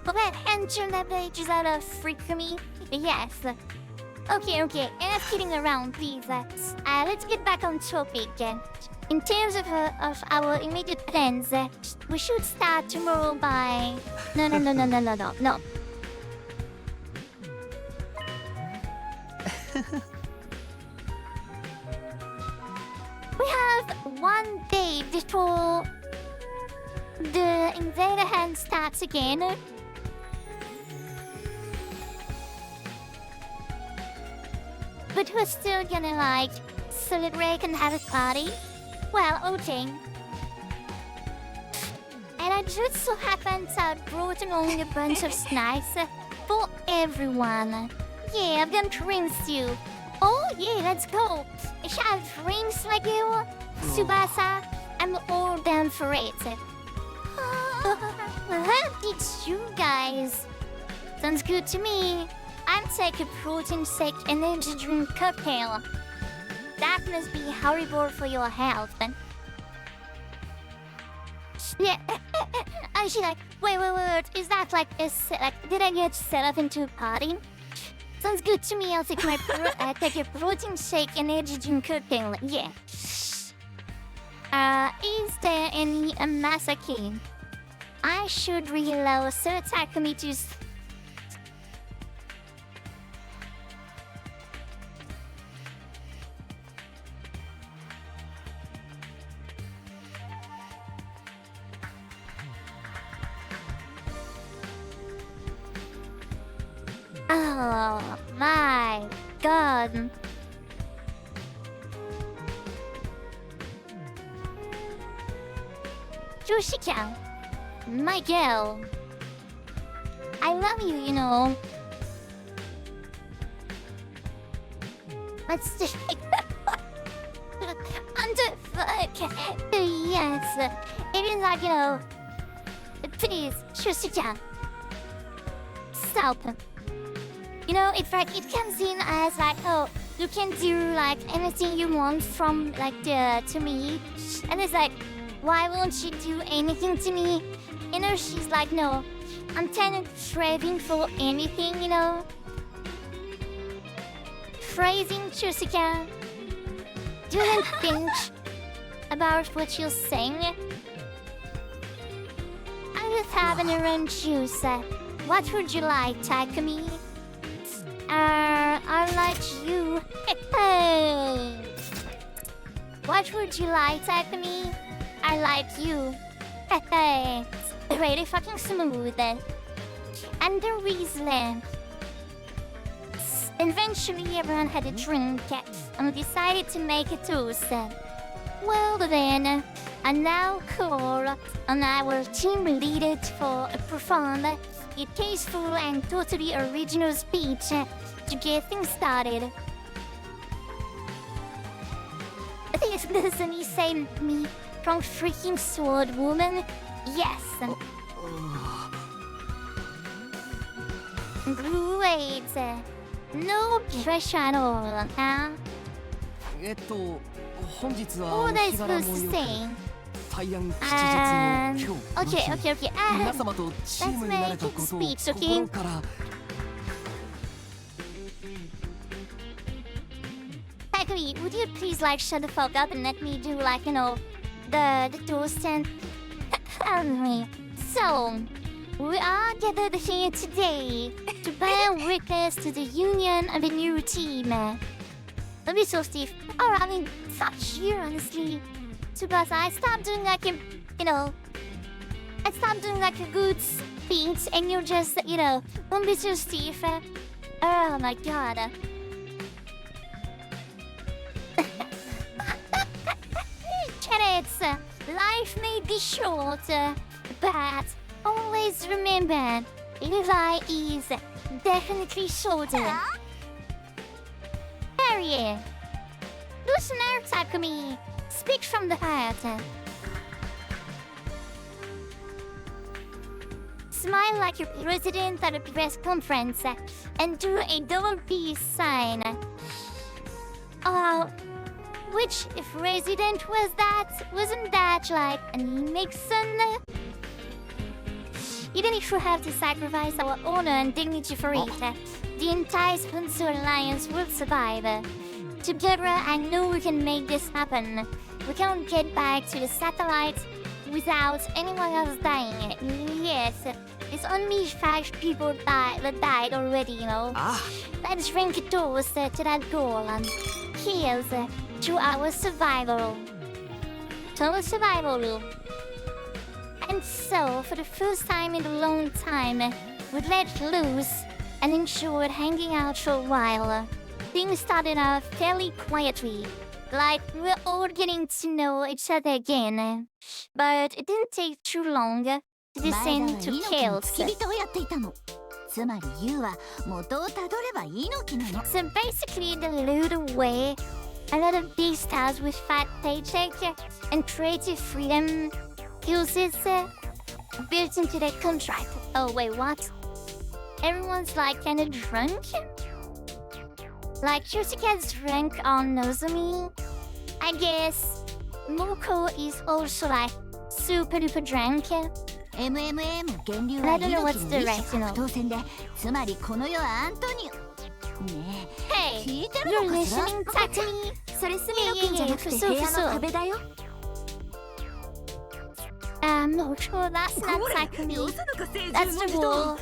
Well, enter the pages out of Freakumi. Yes. Okay, enough kidding around, please. Let's get back on topic. In terms of our immediate plans, we should start tomorrow by... No. We have 1 day before the invader hand starts again. But we're still gonna like celebrate and have a party. Well, okay. And I just so happen to have brought along a bunch of snacks for everyone. Yeah, I'm gonna drinks you. Oh yeah, let's go. If you have drinks like you, Tsubasa, I'm all down for it. It's you guys. Sounds good to me. I'm taking a protein-shake energy drink cocktail. That must be horrible for your health. Yeah. Actually, like, wait. Is that like did I get set up into a party? Sounds good to me. I'll take my take a protein-shake energy drink cocktail. Yeah. Is there any Masaki? I should reload Sir Takumi to... Oh my god. Yoshika, my girl. I love you, you know. Let's just... Yes. It is like, you know... Please, Yoshika. Stop. You know, it's like, it comes in as like, oh, you can do like anything you want from like to me. And it's like, why won't you do anything to me? You know, she's like, no, I'm kind of craving for anything, you know. Phrasing, Yoshika. Do you think about what you're saying? I just have an orange juice. What would you like, Takumi? I like you. Hey. What would you like, Takumi? I like you. Hey. Really fucking smooth. And the reason. Eventually, everyone had a drink and decided to make a toast. Well then, I now call on our team leader for a profound, a tasteful and totally original speech to get things started. Doesn't he say me from freaking sword woman? Yes. Great. No pressure at all, huh? 本日は What お was I 日柄 supposed も to 良く say? 大安吉日の今日 Okay. 皆様とチームになれたことを Let's make it speech, okay? 心から Takumi, actually, would you please like shut the fuck up and let me do like, you know, the toast and me. So, we are gathered here today to bear witness to the union of a new team. Don't be so stiff. Or, I mean, such you, honestly. Because I stopped doing like a, you know, I stopped doing like a good speech and you're just, you know, don't be so stiff. Oh my god. Chariots, life may be short, but always remember, Levi is definitely shorter. Harriet, loosen out, Takumi. Speak from the heart. Smile like you're president at a press conference and do a double peace sign. Which president was that? Wasn't that like Nixon? Even if we have to sacrifice our honor and dignity for it, the entire Sponsor Alliance will survive. Together, I know we can make this happen. We can't get back to the satellite without anyone else dying. Yes, it's only 5 people that died already, you know. Let's drink a toast to that goal. Here's to our survival. Total survival. And so, for the first time in a long time, we let loose and enjoyed hanging out for a while. Things started off fairly quietly, like we're all getting to know each other again. But it didn't take too long to descend to chaos. So basically, the little way, a lot of big stars with fat paycheck and creative freedom uses built into their contract. Oh wait, what? Everyone's like kinda drunk? Like Yusuke gets drunk on Nozomi? I guess Moko is also like super duper drunk. And I don't know what's the right, you know. Hey, you're listening, Takumi? No, sure, that's not Takumi. That's the rule.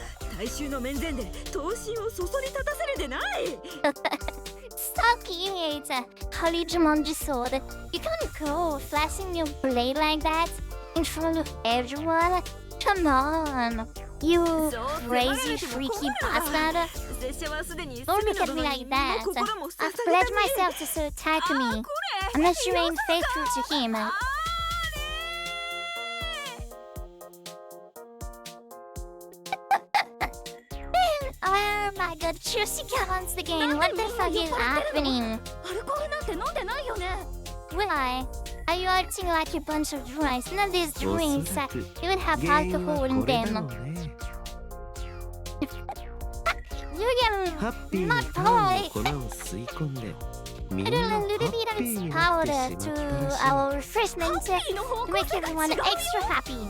Stop it, Holy Jumanji sword. You can't go flashing your blade like that in front of everyone. Come on, you crazy freaky bastard. Don't look at me like that. I've pledged myself to Sir Takumi, unless you ain't faithful to him. Oh my god, Yusuke once again, what the fuck is happening? Why? Are you acting like a bunch of drinks? None of these drinks even have alcohol in them. You're not polite. Add a little bit of its powder to our refreshment to make everyone extra happy.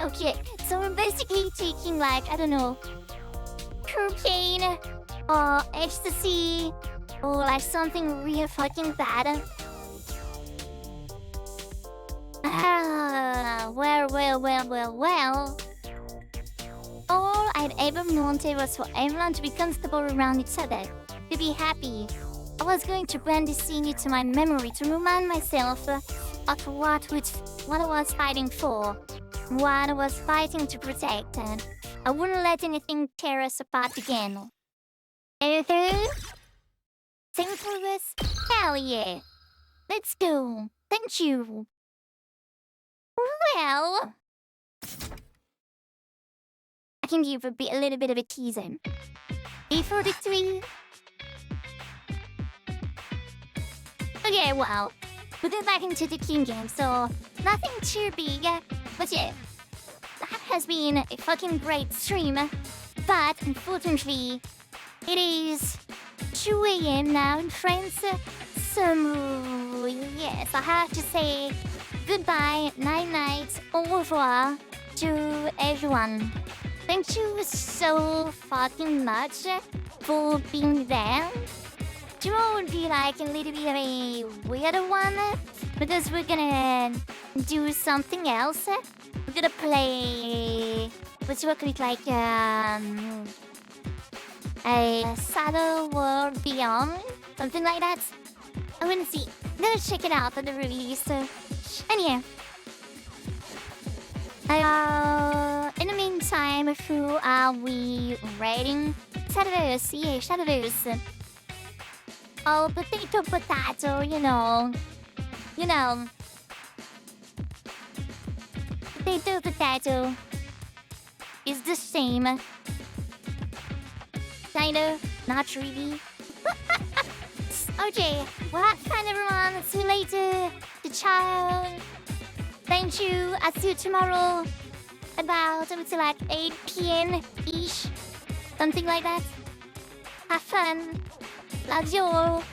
Okay, so we're basically taking like, I don't know, cocaine or ecstasy or like something real fucking bad. Well. All I'd ever wanted was for everyone to be comfortable around each other, to be happy. I was going to brand this scene into my memory to remind myself of what I was fighting for. What I was fighting to protect, and I wouldn't let anything tear us apart again. Thankfulness? Hell yeah! Let's go! Thank you! Well... I can give a little bit of a teaser. A43? Okay, well, we'll get back into the King game, so nothing too big. But yeah, that has been a fucking great stream. But unfortunately, it is 2 AM now in France. So yes, I have to say goodbye, night-night, au revoir to everyone. Thank you so fucking much for being there. Tomorrow would be like a little bit of a weirder one because we're gonna do something else. We're gonna play what's it like a Shadow World Beyond, something like that. I'm gonna see. I'm gonna check it out on the release. Anyhow. In the meantime, who are we rating? Shadowverse, yeah, Shadowverse. Oh, potato, you know. Potato is the same. Kinda, not really. Okay, well that's fine everyone. See you later. Ciao. Thank you. I'll see you tomorrow. About, I would say like 8 p.m. ish. Something like that. Have fun. Love you all.